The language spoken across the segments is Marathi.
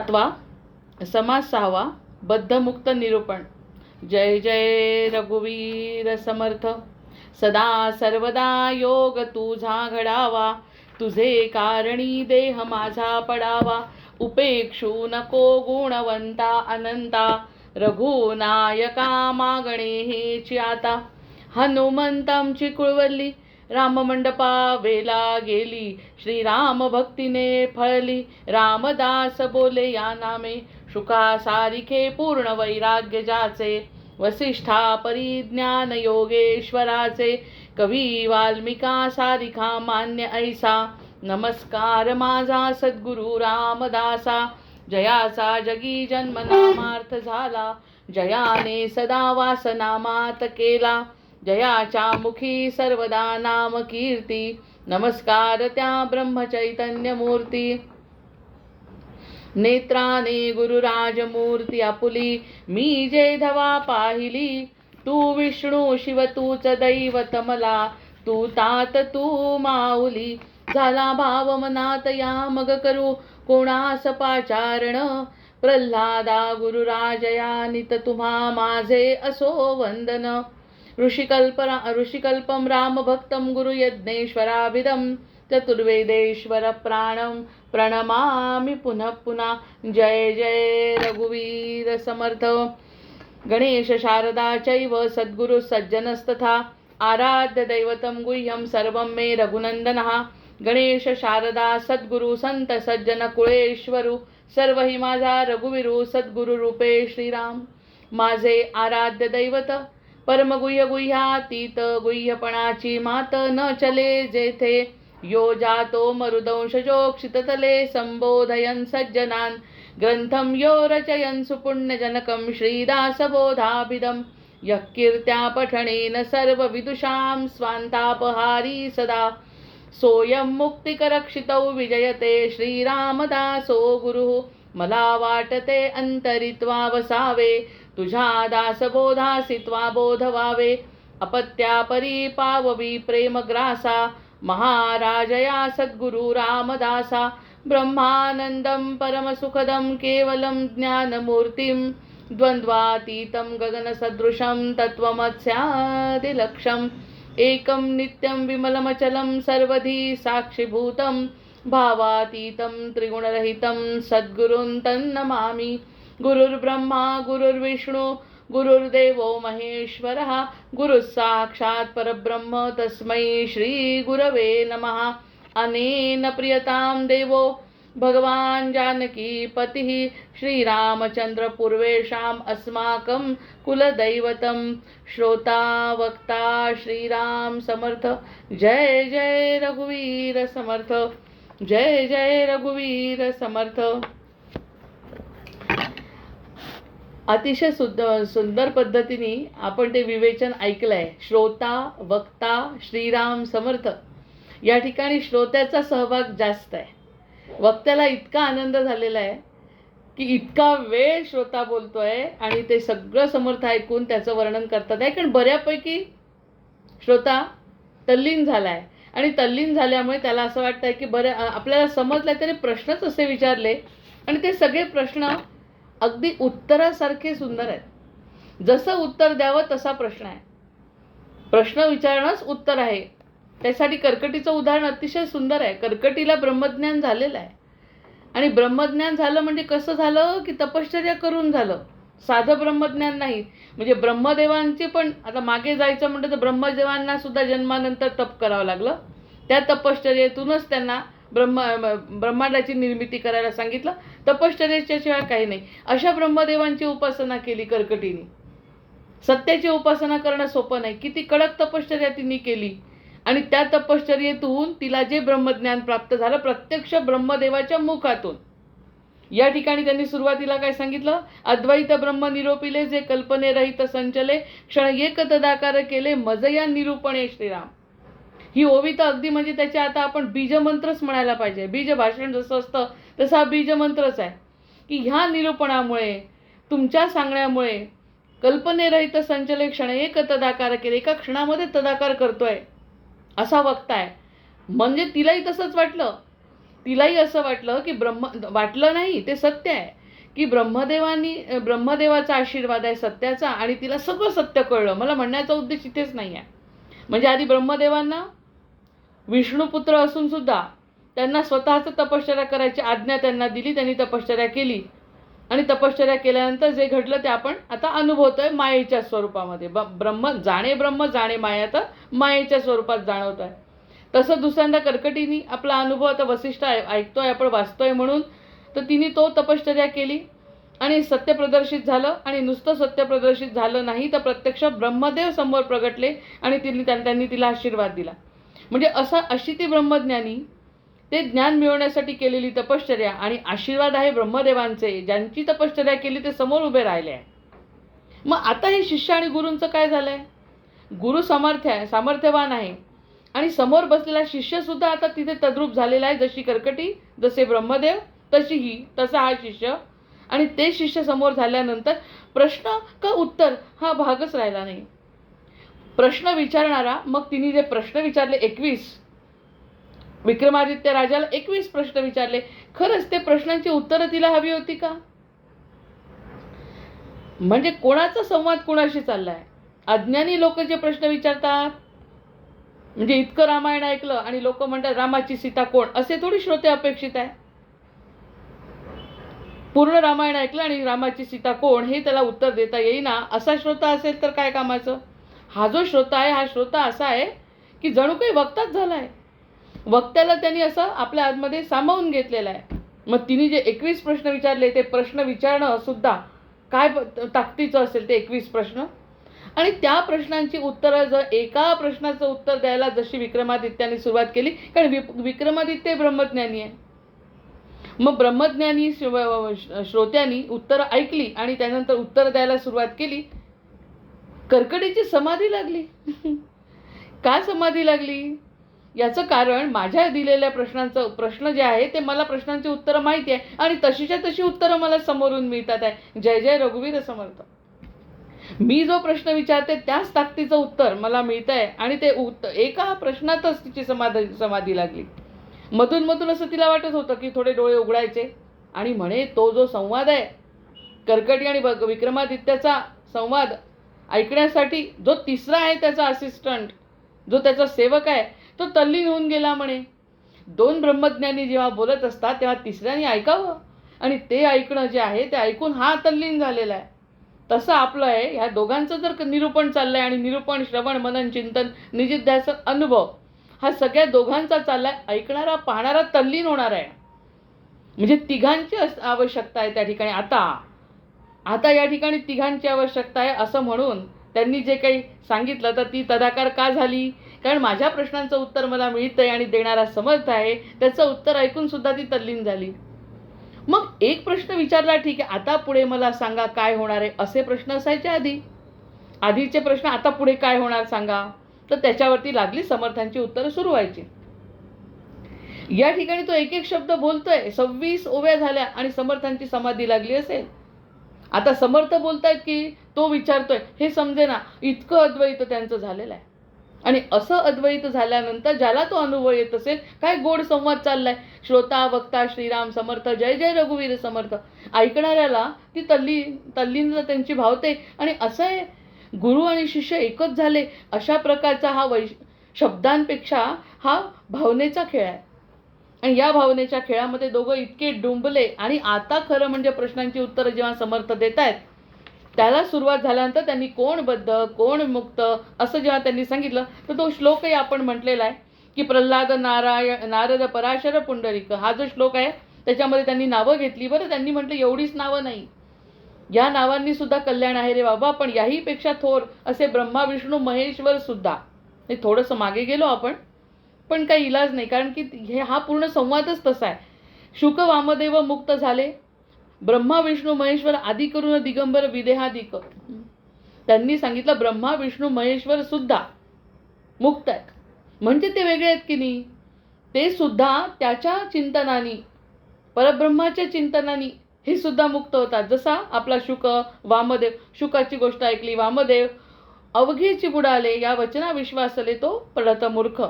सातवा समास सहावा बद्धमुक्त निरूपण. जय जय रघुवीर समर्थ. सदा सर्वदा योग तुझा घडावा, तुझे कारणी देह माझा पडावा. उपेक्षू नको गुणवंता अनंता, रघुनायका मागणे हेची आता. हनुमंतांची कुळवली राममंडपा वेला गेली, श्रीराम भक्तीने फळली. रामदास बोले या नामे, शुका सारिखे पूर्ण वैराग्य जाचे. वसिष्ठा परिज्ञान योगेश्वराचे, कवी वाल्मिका सारिखा मान्य ऐसा. नमस्कार माझा सद्गुरु रामदासा, जयाचा जगी जन्म नामार्थ झाला. जयाने सदा वासनामात केला, जयाच्या मुखी सर्वदा नाम कीर्ती. नमस्कार त्या ब्रह्मचैतन्य मूर्ती, नेत्राने गुरुराजमूर्ती आपुली. मी जे धवा पाहिली, तू विष्णू शिव तूच दैवत मला. तू तात तू माऊली, झाला भाव मनात या मग करू कोणास पाचारण. प्रल्हादा गुरुराजया नित तुम्हा माझे असो वंदन. ऋषिकल्पम रामभक्तं गुरुयज्ञेश्वराभिधं. चतुर्वेदेश्वर प्राणं प्रणमामि पुनः पुनः. जय जय रघुवीर समर्थ. गणेश शारदा चैव सद्गुरु सज्जनस्तथा, आराध्य दैवतं गुह्यं सर्वं मे रघुनंदनः. गणेश शारदा सद्गुरु संत सज्जन कुळेश्वरू, सर्व ही माझा रघुवीरू सद्गुरु रूपे श्रीराम. माझे आराध्य दैवत परमगुह्य गुह्यातीत, गुह्यपणाची मात न चले जेथे. यो जातो मरुदंशजो क्षिततले, संबोधयन् सज्जनान् ग्रंथं यो रचयन् सुपुण्यजनकं श्रीदासबोधाभिधं. यः कीर्त्या पठनेन सर्वविदुषां स्वान्तापहारी सदा, सोऽयं मुक्तिकरक्षितौ विजयते श्रीरामदासो गुरुः. मला वाटते अंतरित्वा वसावे, तुझ्या दासबोधासित्वा बोध व्हावे. अपत्यापरी पाववी प्रेमग्रासा, महाराजया सद्गुरु रामदासा. ब्रह्मानंदं परमसुखदं केवलं ज्ञानमूर्तिं, द्वन्द्वातीतं गगनसदृशं तत्त्वमस्यादिलक्ष्यम्. एकं नित्यं विमलमचलं सर्वधी साक्षिभूतं, भावातीतं त्रिगुणरहितं सद्गुरुं तन्नमामि. गुरुर्ब्रह्मा गुरुर्विष्णु गुरुर्देवो महेश्वरः, गुरुः साक्षात् परब्रह्म तस्मै श्री गुरवे नमः. अनेन प्रियतां देवो भगवान् जानकीपतिः, श्रीरामचन्द्र पूर्वेषाम् अस्माकं कुलदैवतं. श्रोता वक्ता श्रीराम समर्थ. जय जय रघुवीर समर्थ. जय जय रघुवीर समर्थ. अतिशय सुंदर पद्धतीने आपण ते विवेचन ऐकलंय. श्रोता वक्ता श्रीराम समर्थ. या ठिकाणी श्रोत्याचा सहभाग जास्त आहे. वक्त्याला इतका आनंद झालेला आहे की इतका वेळ श्रोता बोलतोय आणि ते सगळं समर्थ ऐकून त्याचं वर्णन करतात आहे. कारण बऱ्यापैकी श्रोता तल्लीन झालाय आणि तल्लीन झाल्यामुळे त्याला असं वाटतंय की बरं आपल्याला समजलंय. त्याने प्रश्नच असे विचारले आणि ते सगळे प्रश्न अगदी उत्तरासारखे सुंदर आहेत. जसं उत्तर द्यावं तसा प्रश्न आहे. प्रश्न विचारणंच उत्तर आहे. त्यासाठी कर्कटीचं उदाहरण अतिशय सुंदर आहे. कर्कटीला ब्रह्मज्ञान झालेलं आहे आणि ब्रह्मज्ञान झालं म्हणजे कसं झालं की तपश्चर्या करून झालं. साधं ब्रह्मज्ञान नाही. म्हणजे ब्रह्मदेवांची पण आता मागे जायचं म्हणतं तर ब्रह्मदेवांना सुद्धा जन्मानंतर तप करावं लागलं. त्या तपश्चर्येतूनच त्यांना ब्रह्मांडाची निर्मिती करायला सांगितलं. तपश्चर्याच्या शिवाय काही नाही. अशा ब्रह्मदेवांची उपासना केली कर्कटीने. सत्याची उपासना करणं सोपं नाही. किती कडक तपश्चर्या तिने केली आणि त्या तपश्चर्येतून तिला जे ब्रह्मज्ञान प्राप्त झालं प्रत्यक्ष ब्रह्मदेवाच्या मुखातून. या ठिकाणी त्यांनी सुरुवातीला काय सांगितलं, अद्वैत ब्रह्म निरोपिले जे कल्पने रहित संचले, क्षण एक तदाकार केले मजया निरूपणे श्रीराम. ही ओवी तर अगदी म्हणजे त्याच्या आता आपण बीजमंत्रच म्हणायला पाहिजे. बीज भाषण जसं असतं तसा हा बीजमंत्रच आहे की ह्या निरूपणामुळे तुमच्या सांगण्यामुळे कल्पनेरहित संचले क्षण एक तदाकार केले, एका क्षणामध्ये तदाकार करतोय असा वक्ता आहे. म्हणजे तिलाही तसंच वाटलं तिलाही असं वाटलं की वाटलं नाही, ते सत्य आहे की ब्रह्मदेवाचा आशीर्वाद आहे सत्याचा, आणि तिला सगळं सत्य कळलं. मला म्हणण्याचा उद्देश इथेच नाही आहे. म्हणजे आधी ब्रह्मदेवांना विष्णुपुत्र असून सुद्धा त्यांना स्वतःच तपश्चर्या करायची आज्ञा त्यांना दिली. त्यांनी तपश्चर्या केली, आणि तपश्चर्या केल्यानंतर जे घडलं ते आपण आता अनुभवतोय मायेच्या स्वरूपामध्ये. ब्रह्म जाणे माया, तर मायेच्या स्वरूपात जाणवतोय. तसं दुसऱ्यांदा कर्कटीनी आपला अनुभव आता वसिष्ठ ऐकतोय, आपण वाचतोय म्हणून, तर तिने तो तपश्चर्या केली आणि सत्य प्रदर्शित झालं. आणि नुसतं सत्य प्रदर्शित झालं नाही, तर प्रत्यक्ष ब्रह्मदेव समोर प्रगटले आणि त्यांनी तिला आशीर्वाद दिला. म्हणजे अशी ती ब्रह्मज्ञानी, ते ज्ञान मिळवण्यासाठी केलेली तपश्चर्या आणि आशीर्वाद आहे ब्रह्मदेवांचे. ज्यांची तपश्चर्या केली ते समोर उभे राहिले आहे. मग आता हे शिष्य आणि गुरूंचं काय झालंय? गुरु सामर्थ्यवान आहे, आणि समोर बसलेला शिष्य सुद्धा आता तिथे तद्रूप झालेला आहे. जशी कर्कटी, जसे ब्रह्मदेव, तसा हा शिष्य. आणि ते शिष्य समोर झाल्यानंतर प्रश्न का उत्तर हा भागच राहिला नाही. प्रश्न विचारणारा, मग तिने जे प्रश्न विचारले 21, विक्रमादित्य राजाला 21 प्रश्न विचारले. खरंच ते प्रश्नांची उत्तरं तिला हवी होती का? म्हणजे कोणाचा संवाद कोणाशी चाललाय? अज्ञानी लोक जे प्रश्न विचारतात, म्हणजे इतकं रामायण ऐकलं आणि लोक म्हणतात रामाची सीता कोण, असे थोडी श्रोते अपेक्षित आहे. पूर्ण रामायण ऐकलं आणि रामाची सीता कोण हे त्याला उत्तर देता येईना असा श्रोता असेल तर काय कामाचं? हा जो श्रोता आहे, हा श्रोता असा आहे की जणू काही वक्ताच झालाय. वक्त्याला त्यांनी असं आपल्या आतमध्ये सामावून घेतलेलं आहे. मग तिने जे 21 प्रश्न विचारले, ते प्रश्न विचारणं सुद्धा काय ताकदीचं असेल ते 21 प्रश्न. आणि त्या प्रश्नांची उत्तरं, जर एका प्रश्नाचं उत्तर द्यायला जशी विक्रमादित्याने सुरुवात केली, कारण विक्रमादित्य ब्रह्मज्ञानी आहे. मग ब्रह्मज्ञानी श्रोत्यांनी उत्तरं ऐकली आणि त्यानंतर उत्तर द्यायला सुरुवात केली. कर्कटीची समाधी लागली. का समाधी लागली? याचं कारण माझ्या दिलेल्या प्रश्न जे आहे ते मला प्रश्नांची उत्तरं माहिती आहे, आणि तशीच्या तशी उत्तरं मला समोरून मिळतात आहे. जय जय रघुवीर समर्थ. मी जो प्रश्न विचारते त्याच ताकदीचं उत्तर मला मिळत आहे, आणि ते एका प्रश्नातच तिची समाधी लागली. मधून मधून असं तिला वाटत होतं की थोडे डोळे उघडायचे आणि म्हणे तो जो संवाद आहे, कर्कटी आणि विक्रमादित्याचा संवाद ऐकण्यासाठी जो तिसरा आहे त्याचा असिस्टंट, जो त्याचा सेवक आहे, तो तल्लीन होऊन गेला म्हणे. 2 ब्रह्मज्ञानी जेव्हा बोलत असतात तेव्हा तिसऱ्याने ऐकावं, आणि ते ऐकणं जे आहे ते ऐकून हा तल्लीन झालेला आहे. तसं आपलं आहे. ह्या दोघांचं जर निरूपण चाललंय, आणि निरूपण, श्रवण, मनन, चिंतन, निजिध्यासन, अनुभव हा सगळ्या दोघांचा चाललाय. ऐकणारा पाहणारा तल्लीन होणार आहे. म्हणजे तिघांची आवश्यकता आहे त्या ठिकाणी. आता या ठिकाणी तिघांची आवश्यकता आहे असं म्हणून त्यांनी जे काही सांगितलं, तर ती तदाकार का झाली? कारण माझ्या प्रश्नांचं उत्तर मला मिळतंय आणि देणारा समर्थ आहे, त्याचं उत्तर ऐकून सुद्धा ती तल्लीन झाली. मग एक प्रश्न विचारला, ठीक आहे, आता पुढे मला सांगा काय होणार आहे, असे प्रश्न असायचे आधीचे प्रश्न. आता पुढे काय होणार सांगा, तर त्याच्यावरती लागली समर्थांची उत्तरं सुरू व्हायची. या ठिकाणी तो एक एक शब्द बोलतोय. 26 ओव्या झाल्या आणि समर्थांची समाधी लागली असेल. आता समर्थ बोलतायत की तो विचारतोय, हे समजेना, इतकं अद्वैत त्यांचं झालेलं आहे. आणि असं अद्वैत झाल्यानंतर ज्याला तो अनुभव येत असेल, काय गोड संवाद चाललाय, श्रोता वक्ता श्रीराम समर्थ, जय जय रघुवीर समर्थ, ऐकणाऱ्याला ती तल्लीन त्यांची भावते. आणि असं आहे, गुरु आणि शिष्य एकच झाले अशा प्रकारचा हा शब्दांपेक्षा हा भावनेचा खेळ आहे. आणि या भावनेच्या खेळामध्ये दोघं इतके डुंबले. आणि आता खरं म्हणजे प्रश्नांची उत्तरं जेव्हा समर्थ देत आहेत, त्याला सुरुवात झाल्यानंतर त्यांनी कोण बद्ध कोण मुक्त असं जेव्हा त्यांनी सांगितलं, तर तो श्लोकही आपण म्हटलेला आहे की प्रल्हाद, नारद, पराशर, पुंडलिक, हा जो श्लोक आहे त्याच्यामध्ये त्यांनी नावं घेतली. बरं, त्यांनी म्हटलं एवढीच नावं नाही, या नावांनी सुद्धा कल्याण आहे रे बाबा, पण याहीपेक्षा थोर असे ब्रह्मा, विष्णू, महेश्वर सुद्धा. हे थोडंसं मागे गेलो आपण, पण काही इलाज नाही, कारण की हा पूर्ण संवादच तसा आहे. शुक, वामदेव मुक्त झाले, ब्रह्मा, विष्णू, महेश्वर आदी करून दिगंबर विदेहादिक. त्यांनी सांगितलं ब्रह्मा, विष्णू, महेश्वर सुद्धा मुक्त आहेत. म्हणजे ते वेगळे आहेत की नाही, ते सुद्धा त्याच्या चिंतनानी, परब्रह्माच्या चिंतनानी हे सुद्धा मुक्त होतात. जसा आपला शुक, वामदेव, शुकाची गोष्ट ऐकली, वामदेव अवघेची बुडाले, या वचना विश्वासले तो पडत मूर्ख.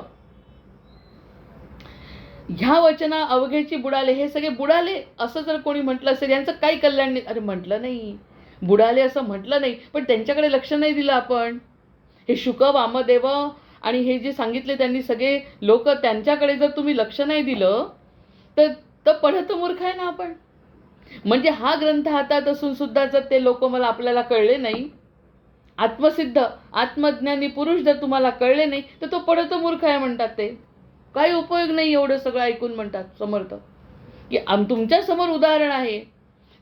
ह्या वचना अवघेची बुडाले, हे सगळे बुडाले असं जर कोणी म्हटलं असेल, यांचं काही कल्याण नाही. अरे म्हटलं नाही, बुडाले असं म्हटलं नाही, पण त्यांच्याकडे लक्ष नाही दिलं आपण. हे शुक, वामदेव आणि हे जे सांगितले त्यांनी सगळे लोक, त्यांच्याकडे जर तुम्ही लक्ष नाही दिलं तर तर पढत मूर्ख आहे ना आपण. म्हणजे हा ग्रंथ हातात असून सुद्धा जर ते लोक मला आपल्याला कळले नाही, आत्मसिद्ध आत्मज्ञानी पुरुष जर तुम्हाला कळले नाही, तर तो पढत मूर्ख आहे म्हणतात. ते काही उपयोग नाही एवढं सगळं ऐकून, म्हणतात समर्थ की तुमच्या समोर उदाहरण आहे,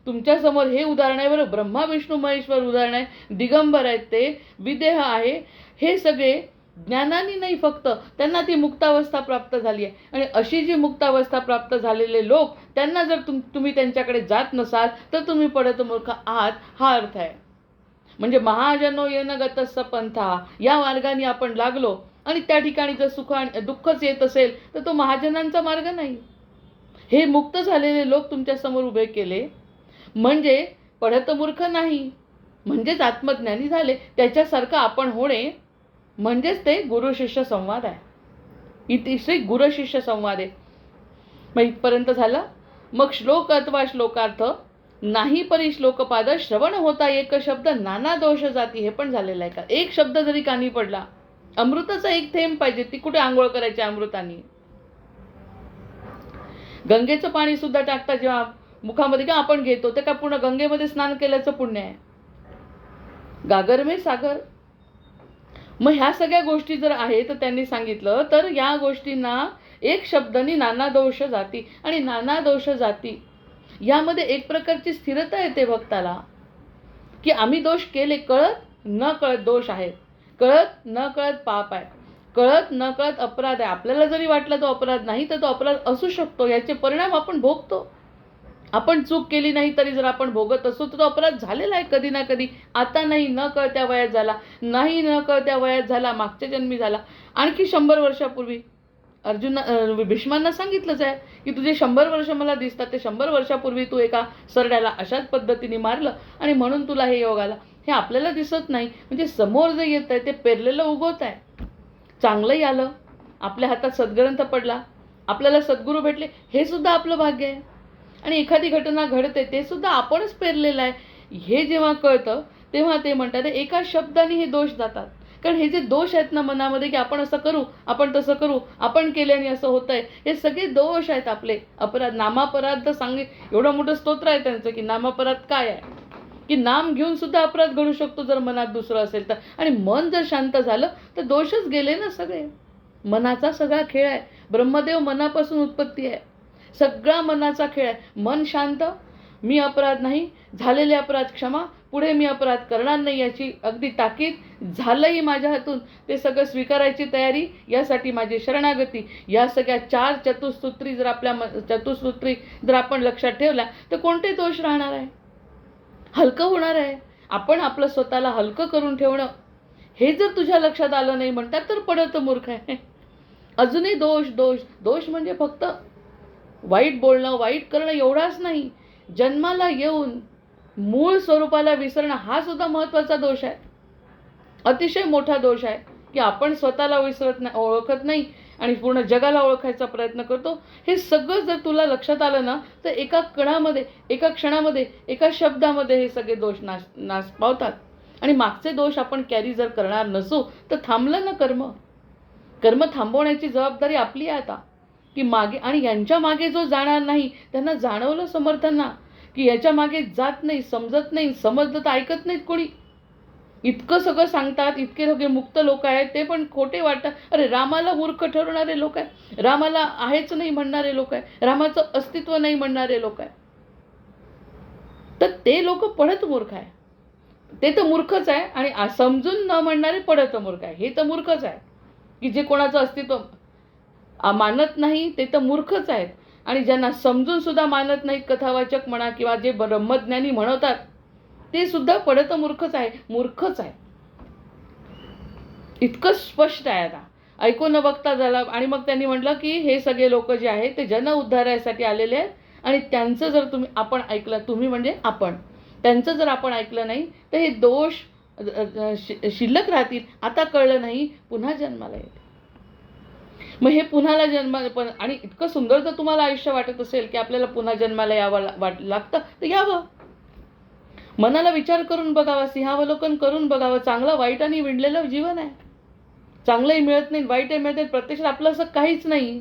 तुमच्या समोर हे उदाहरण आहे. बरं, ब्रह्मा विष्णू महेश्वर उदाहरण आहे, दिगंबर आहेत, ते विदेह आहे. हे सगळे ज्ञानाने नाही, फक्त त्यांना ती मुक्तावस्था प्राप्त झाली आहे. आणि अशी जी मुक्तावस्था प्राप्त झालेले लोक, त्यांना जर तुम्ही त्यांच्याकडे जात नसाल तर तुम्ही पढत मूर्ख आहात, हा अर्थ आहे. म्हणजे महाजनो येन गतस्स पंथा, या मार्गाने आपण लागलो आणि त्या ठिकाणी जर सुख आणि दुःखच येत असेल तर तो महाजनांचा मार्ग नाही. हे मुक्त झालेले लोक तुमच्या समोर उभे केले म्हणजे पढत मूर्ख नाही, म्हणजेच आत्मज्ञानी झाले. त्याच्यासारखं आपण होणे म्हणजेच ते गुरु शिष्य संवाद आहे. इतिश्री गुरु शिष्य संवाद आहे. मग इथपर्यंत झालं. मग श्लोक अथवा श्लोकार्थ नाही परी श्लोकपाद, श्रवण होता एक शब्द नाना दोष जाती, हे पण झालेलं आहे का. एक शब्द जरी कानी पडला, अमृताचा एक थेंब पाहिजे, ती कुठे आंघोळ करायची अमृतानी. गंगेचं पाणी सुद्धा टाकता जेव्हा मुखामध्ये का आपण घेतो, ते का पूर्ण गंगेमध्ये स्नान केल्याचं पुण्य आहे. गागर में सागर. मग ह्या सगळ्या गोष्टी जर आहे तर त्यांनी सांगितलं, तर या गोष्टींना एक शब्दानी नाना दोष जाती. आणि नाना दोष जाती यामध्ये एक प्रकारची स्थिरता येते भक्ताला, की आम्ही दोष केले, कळत न कळत दोष आहेत, कळत न कळत पाप आहे, कळत न कळत अपराध आहे. आपल्याला जरी वाटलं तो अपराध नाही, तर तो अपराध असू शकतो. याचे परिणाम आपण भोगतो. आपण चूक केली नाही तरी जर आपण भोगत असू तर तो अपराध झालेला आहे कधी ना कधी. आता नाही, न कळत्या वयात झाला, नाही न कळत्या वयात झाला, मागच्या जन्मी झाला, आणखी 100 वर्षापूर्वी. भीष्मांना सांगितलंच आहे की तुझे 100 वर्ष मला दिसतात, ते 100 वर्षापूर्वी तू एका सरड्याला अशाच पद्धतीने मारलं आणि म्हणून तुला हे योग आला. हे आपल्याला दिसत नाही. म्हणजे समोर जे येत आहे ते पेरलेलं उगवत आहे. चांगलंही आलं, आपल्या हातात सद्ग्रंथ पडला, आपल्याला सद्गुरू भेटले, हे सुद्धा आपलं भाग्य आहे. आणि एखादी घटना घडते, ते सुद्धा आपणच पेरलेलं आहे. हे जेव्हा कळतं तेव्हा ते म्हणतात एका शब्दाने हे दोष जातात. कारण हे जे दोष आहेत ना मनामध्ये, की आपण असं करू, आपण तसं करू, आपण केल्याने असं होतंय, हे सगळे दोष आहेत आपले. अपराध, नामापराध तर एवढं मोठं स्तोत्र आहे त्यांचं की नामापराध काय आहे, की नाम घेऊन सुद्धा अपराध घडू शकतो जर मनात दुसरं असेल तर. आणि मन जर शांत झालं तर दोषच गेले ना सगळे. मनाचा सगळा खेळ आहे. ब्रह्मदेव मनापासून उत्पत्ती आहे. सगळा मनाचा खेळ आहे. मन शांत, मी अपराध नाही, झालेले अपराध क्षमा, पुढे मी अपराध करणार नाही याची अगदी ताकीद, झालंही माझ्या हातून, ते सगळं स्वीकारायची तयारी, यासाठी माझी शरणागती. या सगळ्या 4 चतुसूत्री जर आपण लक्षात ठेवल्या तर कोणते दोष राहणार आहे, हलकं होणार आहे. आपण आपलं स्वतःला हलकं करून ठेवणं, हे जर तुझ्या लक्षात आलं नाही म्हणतात तर पढत मूर्ख आहे. अजूनही दोष दोष दोष म्हणजे फक्त वाईट बोलणं, वाईट करणं एवढाच नाही, जन्माला येऊन मूळ स्वरूपाला विसरणं हा सुद्धा महत्त्वाचा दोष आहे. अतिशय मोठा दोष आहे की आपण स्वतःला विसरत नाही, ओळखत नाही आणि पूर्ण जगाला ओळखायचा प्रयत्न करतो. हे सगळं जर तुला लक्षात आलं ना तर एका कणामध्ये, एका क्षणामध्ये, एका शब्दामध्ये हे सगळे दोष नाश पावतात. आणि मागचे दोष आपण कॅरी जर करणार नसू तर थांबलं ना कर्म थांबवण्याची जबाबदारी आपली आहे आता. की मागे, आणि यांच्या मागे जो जाणार नाही त्यांना जाणवलं समर्थांना की याच्या मागे जात नाही, समजत नाही, समजलं तर ऐकत नाहीत कोणी. इतकं सगळं सांगतात, इतके सगळे मुक्त लोक आहेत, ते पण खोटे वाटतात. अरे रामाला मूर्ख ठरवणारे लोक आहे, रामाला आहेच नाही म्हणणारे लोक आहे, रामाचं अस्तित्व नाही म्हणणारे लोक आहे. तर ते लोक पढत मूर्ख आहे. ते तर मूर्खच आहे. आणि समजून न म्हणणारे पढत मूर्ख आहे, हे तर मूर्खच आहे. की जे कोणाचं अस्तित्व मानत नाही ते तर मूर्खच आहेत. आणि ज्यांना समजून सुद्धा मानत नाहीत, कथावाचक म्हणा किंवा जे ब्रह्मज्ञानी म्हणवतात, ते सुद्धा पढत मूर्खच आहे, मूर्खच आहे. इतकं स्पष्ट आहे. आता ऐकून न बघता झाला. आणि मग त्यांनी म्हटलं की हे सगळे लोक जे आहेत ते जन उद्धारासाठी आलेले आहेत, आणि त्यांचं जर आपण ऐकलं, तुम्ही म्हणजे आपण, त्यांचं जर आपण ऐकलं नाही तर हे दोष शिल्लक राहतील. आता कळलं नाही, पुन्हा जन्माला येते. मग हे पुन्हाला जन्माला पण, आणि इतकं सुंदर जर तुम्हाला आयुष्य वाटत असेल की आपल्याला पुन्हा जन्माला यावं लागतं, तर यावं. मनाला विचार करून बघावा, सिंहावलोकन करून बघावं. चांगलं वाईटाने विणलेलं जीवन आहे. चांगलंही मिळत नाही, वाईटही मिळत, प्रत्यक्षात आपलं असं काहीच नाही.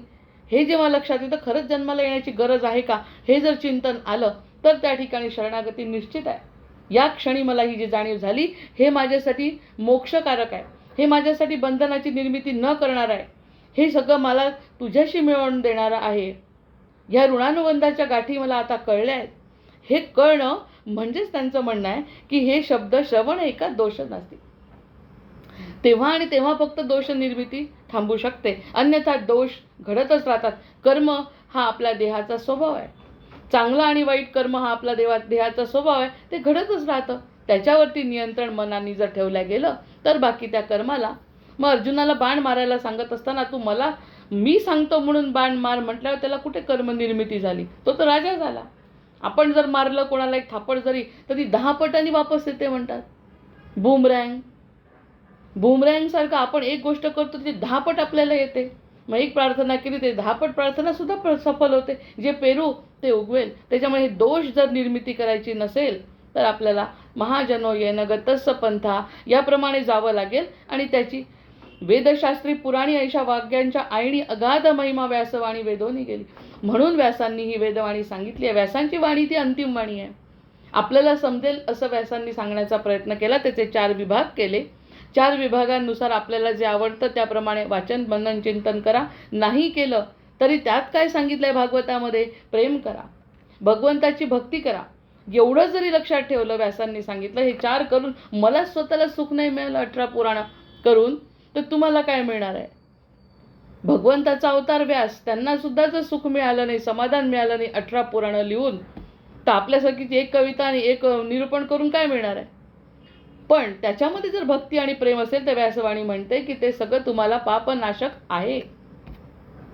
हे जेव्हा लक्षात येतं खरंच जन्माला येण्याची गरज आहे का, हे जर चिंतन आलं तर त्या ठिकाणी शरणागती निश्चित आहे. या क्षणी मला ही जी जाणीव झाली, हे माझ्यासाठी मोक्षकारक आहे, हे माझ्यासाठी बंधनाची निर्मिती न करणार आहे, हे सगळं मला तुझ्याशी मिळवून देणारं आहे. ह्या ऋणानुबंधाच्या गाठी मला आता कळल्या आहेत. हे कळणं म्हणजेच त्यांचं म्हणणं आहे की हे शब्द श्रवण एका दोष नसते. तेव्हा आणि तेव्हा फक्त दोष निर्मिती थांबू शकते, अन्यथा दोष घडतच राहतात. कर्म हा आपल्या देहाचा स्वभाव आहे. चांगला आणि वाईट कर्म हा आपला देहाचा स्वभाव आहे, ते घडतच राहतं. त्याच्यावरती नियंत्रण मनाने जर ठेवलं गेलं तर बाकी त्या कर्माला. मग अर्जुनाला बाण मारायला सांगत असताना तू मला मी सांगतो म्हणून बाण मार म्हटल्यावर त्याला कुठे कर्म निर्मिती झाली? तो तर राजा झाला. आपण जर मारलं कोणाला एक थापड जरी, तर ती 10 पटांनी वापस येते म्हणतात. बुमरँग सारखं आपण एक गोष्ट करतो ती 10 पट आपल्याला येते. मग एक प्रार्थना केली ते 10 पट प्रार्थना सुद्धा सफल होते. जे पेरू ते उगवेल. त्याच्यामुळे हे दोष जर निर्मिती करायची नसेल तर आपल्याला महाजनो येन गतस्स पंथा याप्रमाणे जावं लागेल. आणि त्याची वेदशास्त्री पुराणी ऐशा वाक्यांच्या आईणी अगाध महिमा व्यासवाणी वेदोनी गेली. म्हणून व्यासांनी ही वेदवाणी सांगितली आहे. व्यासांची वाणी ती अंतिम वाणी आहे. आपल्याला समजेल असं व्यासांनी सांगण्याचा प्रयत्न केला. त्याचे 4 विभाग केले. 4 विभागांनुसार आपल्याला जे आवडतं त्याप्रमाणे वाचन मनन चिंतन करा. नाही केलं तरी त्यात काय सांगितलंय भागवतामध्ये, प्रेम करा, भगवंताची भक्ती करा. एवढं जरी लक्षात ठेवलं, व्यासांनी सांगितलं हे 4 करून मला स्वतःला सुख नाही मिळालं 18 पुराण करून, तर तुम्हाला काय मिळणार आहे? भगवंताचा अवतार व्यास, त्यांना सुद्धा जर सुख मिळालं नाही, समाधान मिळालं नाही 18 पुराण लिहून, तर आपल्यासारखीची एक कविता आणि एक निरूपण करून काय मिळणार आहे? पण त्याच्यामध्ये जर भक्ती आणि प्रेम असेल तर व्यासवाणी म्हणते की ते सगळं तुम्हाला पापनाशक आहे.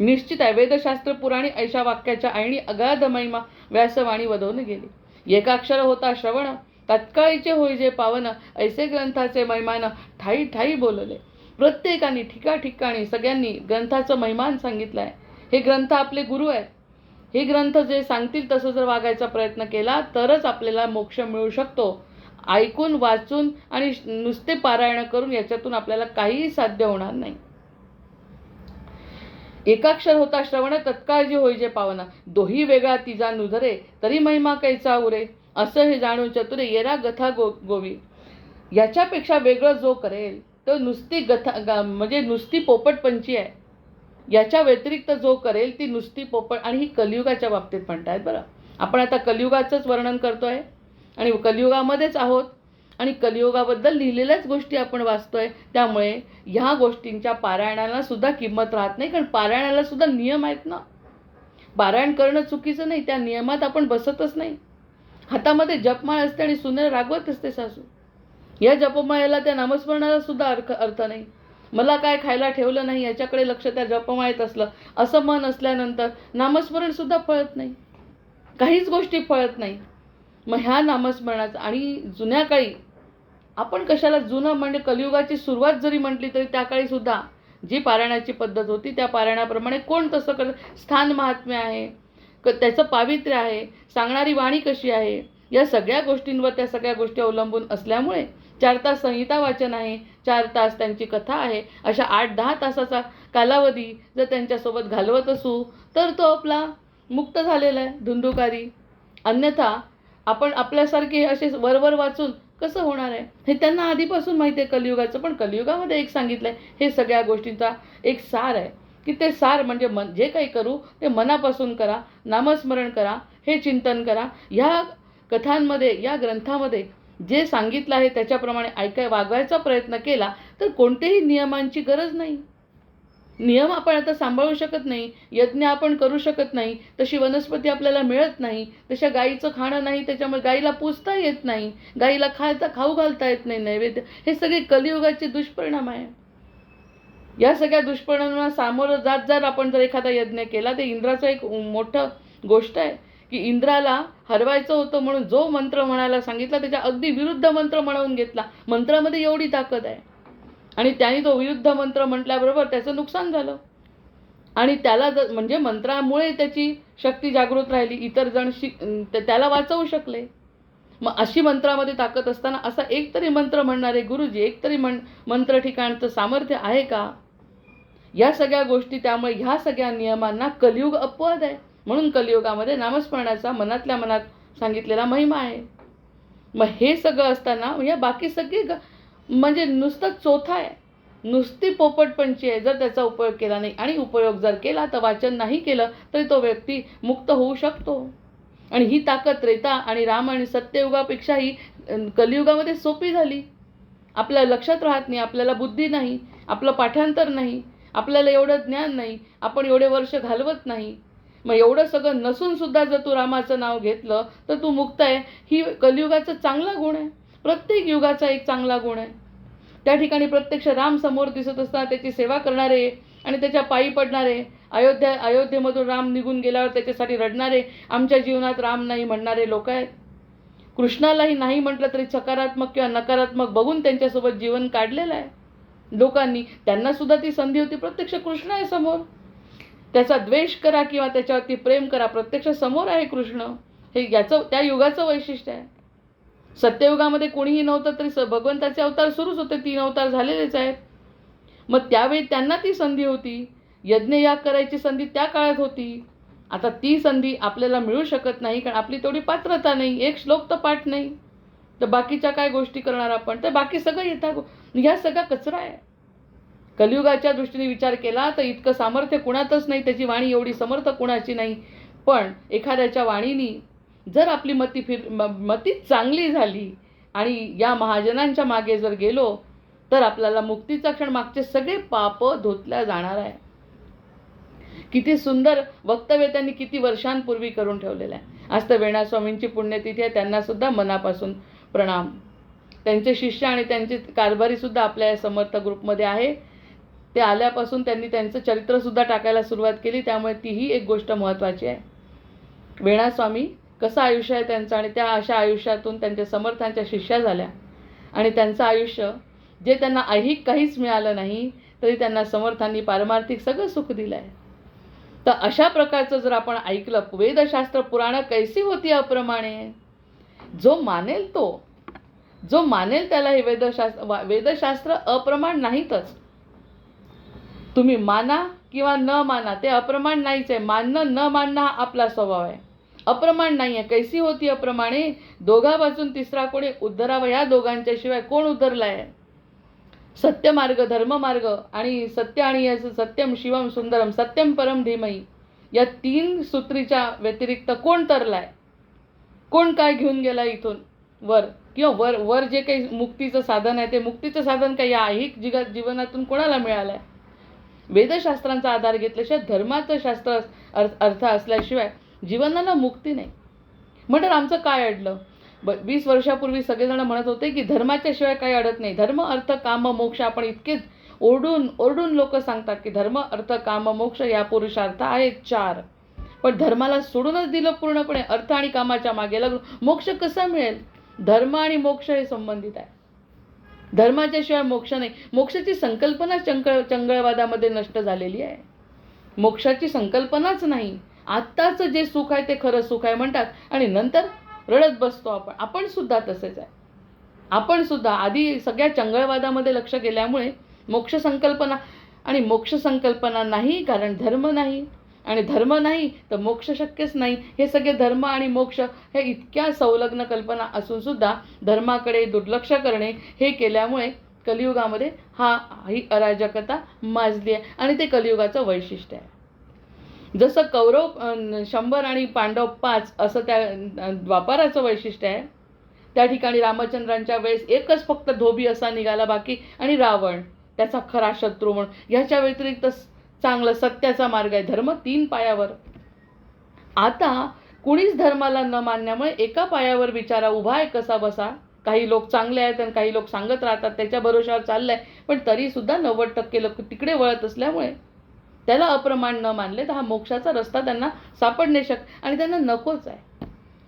निश्चित आहे. वेदशास्त्र पुराणी ऐशा वाक्याच्या आईणी अगाध महिमा व्यासवाणी वधवून गेली. एकाक्षर होता श्रवण, तत्काळीचे होई जे पावन, ऐसे ग्रंथाचे महिमान ठाई ठाई बोलले. प्रत्येकाने ठिकाठिकाणी सगळ्यांनी ग्रंथाचं महिमान सांगितलं आहे. हे ग्रंथ आपले गुरु आहेत. हे ग्रंथ जे सांगतील तसं जर वागायचा प्रयत्न केला तरच आपल्याला मोक्ष मिळू शकतो. ऐकून वाचून आणि नुसते पारायण करून याच्यातून आपल्याला काहीही साध्य होणार नाही. एकाक्षर होता श्रवण, तत्काळ जे होई जे पावन, दोही वेगळा तिजा नुधरे, तरी महिमा कैचा उरे, असं हे जाणून चतुरे येरा गथा गोवी. याच्यापेक्षा वेगळं जो करेल तो नुसती गथा म्हणजे नुसती पोपटपंची आहे. याच्या व्यतिरिक्त जो करेल ती नुसती पोपट. आणि ही कलियुगाच्या बाबतीत म्हणतायत बरं. आपण आता कलियुगाचंच वर्णन करतोय आणि कलियुगामध्येच आहोत आणि कलियुगाबद्दल लिहिलेल्याच गोष्टी आपण वाचतोय. त्यामुळे ह्या गोष्टींच्या पारायणाला सुद्धा किंमत राहत नाही, कारण पारायणाला सुद्धा नियम आहेत ना. पारायण करणं चुकीचं नाही, त्या नियमात आपण बसतच नाही. हातामध्ये जपमाळ असते आणि सुनेला रागवत असते सासू. या जपमाळेला त्या नामस्मरणाला सुद्धा अर्थ नाही. मला काय खायला ठेवलं नाही याच्याकडे लक्ष त्या जपमाळेत असलं असं मन असल्यानंतर नामस्मरण सुद्धा फळत नाही, काहीच गोष्टी फळत नाही. मग ह्या नामस्मरणाचं आणि जुन्या काळी आपण कशाला जुनं म्हणजे कलियुगाची सुरुवात जरी म्हटली तरी त्या काळी सुद्धा जी पारायणाची पद्धत होती त्या पारायणाप्रमाणे कोण तसं करत. स्थान महात्म्य आहे, त्याचं पावित्र्य आहे, सांगणारी वाणी कशी आहे, या सगळ्या गोष्टींवर त्या सगळ्या गोष्टी अवलंबून असल्यामुळे 4 तास संहिता वाचन आहे, 4 तास त्यांची कथा आहे. अशा 8-10 तासाचा कालावधी जर त्यांच्यासोबत घालवत असू तर तो आपला मुक्त झालेला आहे धुंदुकारी. अन्यथा आपण आपल्यासारखे असे वरवर वाचून कसं होणार आहे? हे त्यांना आधीपासून माहिती आहे कलियुगाचं. पण कलियुगामध्ये एक सांगितलं आहे, हे सगळ्या गोष्टींचा एक सार आहे की ते सार म्हणजे जे काही करू ते मनापासून करा, नामस्मरण करा, हे चिंतन करा. ह्या कथांमध्ये या ग्रंथामध्ये जे सांगितलं आहे त्याच्याप्रमाणे वागायचा प्रयत्न केला तर कोणत्याही नियमांची गरज नाही. नियम आपण आता सांभाळू शकत नाही, यज्ञ आपण करू शकत नाही, तशी वनस्पती आपल्याला मिळत नाही, तशा गाईचं खाणं नाही, त्याच्यामुळे गाईला पूजता येत नाही, गाईला खाऊ घालता येत नाही नैवेद्य. हे सगळे कलियुगाचे दुष्परिणाम आहे. या सगळ्या दुष्परिणामांना सामोरं जात जर आपण जर एखादा यज्ञ केला तर इंद्राचं एक मोठं गोष्ट आहे की इंद्राला हरवायचं होतं म्हणून जो मंत्र म्हणायला सांगितला त्याच्या अगदी विरुद्ध मंत्र म्हणून घेतला. मंत्रामध्ये एवढी ताकद आहे आणि त्याने तो विरुद्ध मंत्र म्हटल्याबरोबर त्याचं नुकसान झालं. आणि त्याला म्हणजे मंत्रामुळे त्याची शक्ती जागृत राहिली, इतर जण त्याला वाचवू शकले. मग अशी मंत्रामध्ये ताकद असताना असा एक तरी मंत्र म्हणणारे गुरुजी, एक तरी मंत्र ठिकाणचं सामर्थ्य आहे का? या सगळ्या गोष्टी, त्यामुळे ह्या सगळ्या नियमांना कलियुग अपवाद आहे. म्हणून कलियुगामध्ये नामस्मरणाचा मनातल्या मनात सांगितलेला महिमा आहे. मग हे सगळं असताना या बाकी सगळी म्हणजे नुसतं चोथा आहे, नुसती पोपटपंची आहे जर त्याचा उपयोग केला नाही. आणि उपयोग जर केला तर वाचन नाही केलं तरी तो व्यक्ती मुक्त होऊ शकतो. आणि ही ताकद त्रेता आणि राम आणि सत्ययुगापेक्षाही कलियुगामध्ये सोपी झाली. आपल्या लक्षात राहत नाही, आपल्याला बुद्धी नाही, आपलं पाठांतर नाही, आपल्याला एवढं ज्ञान नाही, आपण एवढे वर्ष घालवत नाही. मग एवढं सगळं नसून सुद्धा जर तू रामाचं नाव घेतलं तर तू मुक्त आहे. ही कलियुगाचा चांगला गुण आहे, प्रत्येक युगाचा एक चांगला गुण आहे. त्या ठिकाणी प्रत्यक्ष राम समोर दिसत असताना त्याची सेवा करणारे आणि त्याच्या पायी पडणारे, अयोध्येमधून राम निघून गेल्यावर त्याच्यासाठी रडणारे, आमच्या जीवनात राम नाही म्हणणारे लोक आहेत. कृष्णालाही नाही म्हटलं तरी सकारात्मक किंवा नकारात्मक बघून त्यांच्यासोबत जीवन काढलेलं आहे लोकांनी. त्यांना सुद्धा ती संधी होती, प्रत्यक्ष कृष्ण आहे समोर. त्याचा द्वेष करा किंवा त्याच्यावरती प्रेम करा, प्रत्यक्ष समोर आहे कृष्ण. हे याचं त्या युगाचं वैशिष्ट्य आहे. सत्ययुगामध्ये कोणीही नव्हतं तरी भगवंताचे अवतार सुरूच होते, 3 अवतार झालेलेच आहेत. मग त्यावेळी त्यांना ती संधी होती, यज्ञयाग करायची संधी त्या काळात होती. आता ती संधी आपल्याला मिळू शकत नाही, कारण आपली तेवढी पात्रता नाही, एक श्लोक तर पाठ नाही, तर बाकीच्या काय गोष्टी करणार आपण? तर बाकी सगळं येतात. ह्या सगळा कचरा आहे. कलियुगाच्या दृष्टीने विचार केला तर इतकं सामर्थ्य कुणातच नाही, त्याची वाणी एवढी समर्थ कुणाची नाही. पण एखाद्याच्या वाणीनी जर आपली मती चांगली झाली आणि या महाजनांच्या मागे जर गेलो तर आपल्याला मुक्तीचा क्षण, मागचे सगळे पाप धुतल्या जाणार आहे. किती सुंदर वक्तव्य त्यांनी किती वर्षांपूर्वी करून ठेवलेलं आहे. आज तर वेणा स्वामींची पुण्यतिथी आहे, त्यांना सुद्धा मनापासून प्रणाम. त्यांचे शिष्य आणि त्यांचे कारभारी सुद्धा आपल्या या समर्थ ग्रुपमध्ये आहे. ते आल्यापासून त्यांनी त्यांचं चरित्रसुद्धा टाकायला सुरुवात केली, त्यामुळे तीही एक गोष्ट महत्त्वाची आहे. वेणा स्वामी कसं आयुष्य आहे त्यांचं, आणि त्या अशा आयुष्यातून त्यांच्या समर्थांच्या शिष्या झाल्या आणि त्यांचं आयुष्य जे त्यांना ऐहिक काहीच मिळालं नाही तरी त्यांना समर्थांनी पारमार्थिक सगळं सुख दिलं आहे. तर अशा प्रकारचं जर आपण ऐकलं, वेदशास्त्र पुराणं कैसी होती अप्रमाणे, जो मानेल त्याला हे वेदशास्त्र अप्रमाण नाहीतच. तुम्ही माना किंवा न माना, ते अप्रमाण नाहीच आहे. मानणं न मानणं हा आपला स्वभाव आहे, अप्रमाण नाही आहे. कैसी होती अप्रमाणे, दोघांपासून तिसरा कोणी उद्धरावा, या दोघांच्या शिवाय कोण उद्धरला आहे? सत्यमार्ग, धर्ममार्ग आणि सत्य, आणि याचं सत्यम शिवम सुंदरम सत्यम परम धीमही, या 3 सूत्रीच्या व्यतिरिक्त कोण तरलाय? कोण काय घेऊन गेला इथून वर? किंवा वर जे काही मुक्तीचं साधन आहे, ते मुक्तीचं साधन काही या ऐहिक जीवनातून कोणाला मिळालं आहे? वेदशास्त्रांचा आधार घेतल्याशिवाय, धर्माचं शास्त्र अर्थ असल्याशिवाय जीवनाला मुक्ती नाही. म्हणून आमचं काय अडलं? 20 वर्षापूर्वी सगळेजण म्हणत होते की धर्माच्या शिवाय काही अडत नाही. धर्म, अर्थ, काम, मोक्ष. आपण इतकेच ओरडून लोक सांगतात की धर्म, अर्थ, काम, मोक्ष या पुरुषार्थ आहेत 4. पण धर्माला सोडूनच दिलं पूर्णपणे, अर्थ आणि कामाच्या मागे लागलो. मोक्ष कसा मिळेल? धर्म आणि मोक्ष हे संबंधित आहे, धर्माच्या शिवाय मोक्ष नाही. मोक्षाची संकल्पना चंगळवादामध्ये नष्ट झालेली आहे. मोक्षाची संकल्पनाच नाही. आत्ताचं जे सुख आहे ते खरं सुख आहे म्हणतात आणि नंतर रडत बसतो आपण सुद्धा तसेच आहे. आपण सुद्धा आधी सगळ्या चंगळवादामध्ये लक्ष गेल्यामुळे मोक्ष संकल्पना नाही, कारण धर्म नाही, आणि धर्म नाही तर मोक्ष शक्यच नाही. हे सगळे धर्म आणि मोक्ष हे इतक्या संलग्न कल्पना असून सुद्धा धर्माकडे दुर्लक्ष करणे हे केल्यामुळे कलियुगामध्ये ही अराजकता माजली आहे. आणि ते कलियुगाचं वैशिष्ट्य आहे. जसं कौरव 100 आणि पांडव 5 असं त्या द्वापाराचं वैशिष्ट्य आहे. त्या ठिकाणी रामचंद्रांच्या वेळेस एकच फक्त धोबी असा निघाला, बाकी, आणि रावण त्याचा खरा शत्रू म्हणून. ह्याच्या व्यतिरिक्त चांगलं सत्याचा मार्ग आहे. धर्म 3 पायावर. आता कुणीच धर्माला न मानण्यामुळे एका पायावर बिचारा उभा आहे कसा बसा. काही लोक चांगले आहेत आणि काही लोक सांगत राहतात, त्याच्या भरोशावर चाललंय, पण तरीसुद्धा 90% लोक तिकडे वळत असल्यामुळे त्याला अप्रमाण न मानले तर हा मोक्षाचा रस्ता त्यांना सापडणे आणि त्यांना नकोच आहे.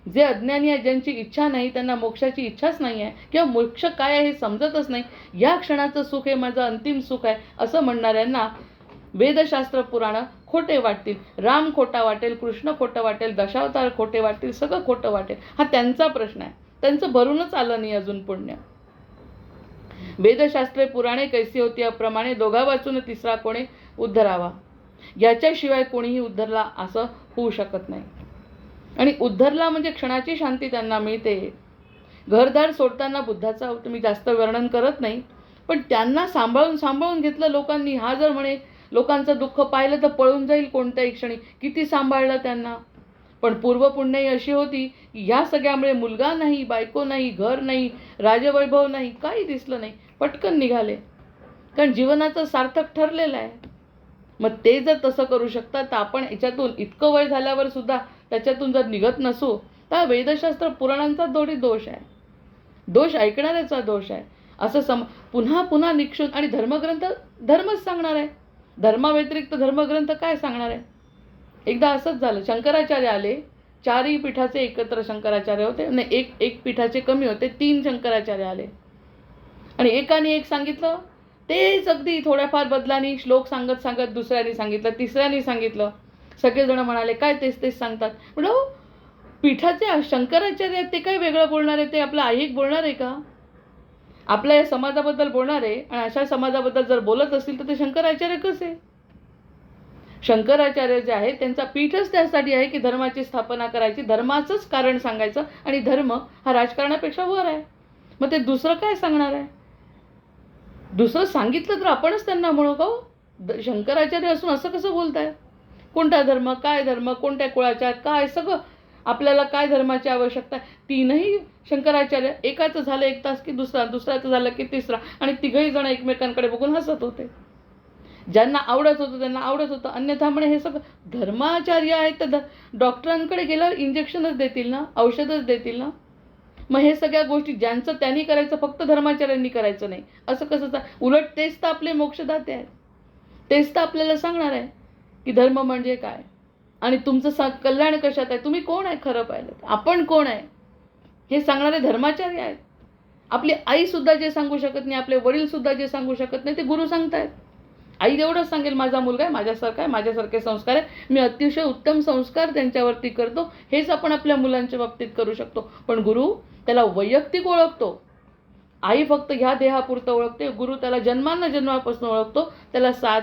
जे अज्ञानी आहे, ज्यांची इच्छा नाही, त्यांना मोक्षाची इच्छाच नाही आहे किंवा मोक्ष काय आहे हे समजतच नाही. या क्षणाचं सुख हे माझं अंतिम सुख आहे असं म्हणणाऱ्यांना वेदशास्त्र पुराणं खोटे वाटतील. राम खोटा वाटेल, कृष्ण खोटं वाटेल, दशावतार खोटे वाटतील, सगळं खोटं वाटेल. हा त्यांचा प्रश्न आहे. त्यांचं भरूनच आलं नाही अजून पुण्य. वेदशास्त्रे पुराणे कैसी होती अप्रमाणे, दोघा वाचून तिसरा कोणी उद्धरावा. याच्याशिवाय कोणीही उद्धरला असं होऊ शकत नाही. आणि उद्धरला म्हणजे क्षणाची शांती त्यांना मिळते. घरदार सोडताना बुद्धाचा मी जास्त वर्णन करत नाही, पण त्यांना सांभाळून घेतलं लोकांनी. हा जर म्हणे लोकांचं दुःख पाहिलं तर पळून जाईल कोणत्याही क्षणी, किती सांभाळलं त्यांना. पण पूर्वपुण्याई अशी होती की ह्या सगळ्यामुळे मुलगा नाही, बायको नाही, घर नाही, राजवैभव नाही, काही दिसलं नाही, पटकन निघाले. कारण जीवनाचं सार्थक ठरलेलं आहे. मग ते जर तसं करू शकतात तर आपण याच्यातून इतकं वय झाल्यावर सुद्धा त्याच्यातून जर निघत नसू तर वेदशास्त्र पुराणांचा दोष आहे. दोष ऐकणाऱ्याचा दोष आहे. असं पुन्हा पुन्हा निक्षून. आणि धर्मग्रंथ धर्मच सांगणार आहे. धर्माव्यतिरिक्त धर्मग्रंथ काय सांगणार आहे. एकदा असंच झालं, शंकराचार्य आले. 4ही पीठाचे एकत्र शंकराचार्य होते. नाही, एक पीठाचे कमी होते. 3 शंकराचार्य आले आणि एकाने एक सांगितलं, तेच अगदी थोड्याफार बदलानी श्लोक सांगत दुसऱ्याने सांगितलं, तिसऱ्याने सांगितलं. सगळेजण म्हणाले काय तेच सांगतात. म्हणलं पीठाचे शंकराचार्य आहेत, ते काय वेगळं बोलणार आहे. ते आपलं ऐहिक बोलणार आहे का. आपल्या या समाजाबद्दल बोलणार आहे. आणि अशा समाजाबद्दल जर बोलत असतील तर ते शंकराचार्य कसे. शंकराचार्य जे आहेत त्यांचा पीठच त्यासाठी आहे की धर्माची स्थापना करायची, धर्माचंच कारण सांगायचं. आणि धर्म हा राजकारणापेक्षा वर आहे. मग ते दुसरं काय सांगणार आहे. दुसरं सांगितलं तर आपणच त्यांना म्हणू का शंकराचार्य असून असं कसं बोलताय. कोणता धर्म, काय धर्म, कोणत्या कुळाच्या, काय सगळं आपल्याला काय धर्माची आवश्यकता आहे. 3ही शंकराचार्य, एकाचं झालं 1 तास की दुसऱ्याचं झालं की तिसरा. आणि 3घही जण एकमेकांकडे बघून हसत होते. ज्यांना आवडत होतं त्यांना आवडत होतं. अन्यथा म्हणे हे सगळं धर्माचार्य आहेत तर डॉक्टरांकडे गेल्यावर इंजेक्शनच देतील ना, औषधच देतील ना. मग हे सगळ्या गोष्टी ज्यांचं त्यांनी करायचं, फक्त धर्माचार्यांनी करायचं नाही असं कसं. उलट तेच तर आपले मोक्षदाते आहेत. तेच तर आपल्याला सांगणार आहे की धर्म म्हणजे काय आणि तुमचं कल्याण कशात आहे. तुम्ही कोण आहे खरं पाहिलं, आपण कोण आहे हे सांगणारे धर्माचार्य आहेत. आपली आईसुद्धा जे सांगू शकत नाही, आपले वडीलसुद्धा जे सांगू शकत नाही ते गुरु सांगतायत. आई एवढंच सांगेल, माझा मुलगा आहे, माझ्यासारखा आहे, माझ्यासारखे संस्कार आहे, मी अतिशय उत्तम संस्कार त्यांच्यावरती करतो. हेच आपण आपल्या मुलांच्या बाबतीत करू शकतो. पण गुरु त्याला वैयक्तिक ओळखतो. आई फक्त ह्या देहापुरतं ओळखते. गुरु त्याला जन्मापासून ओळखतो. त्याला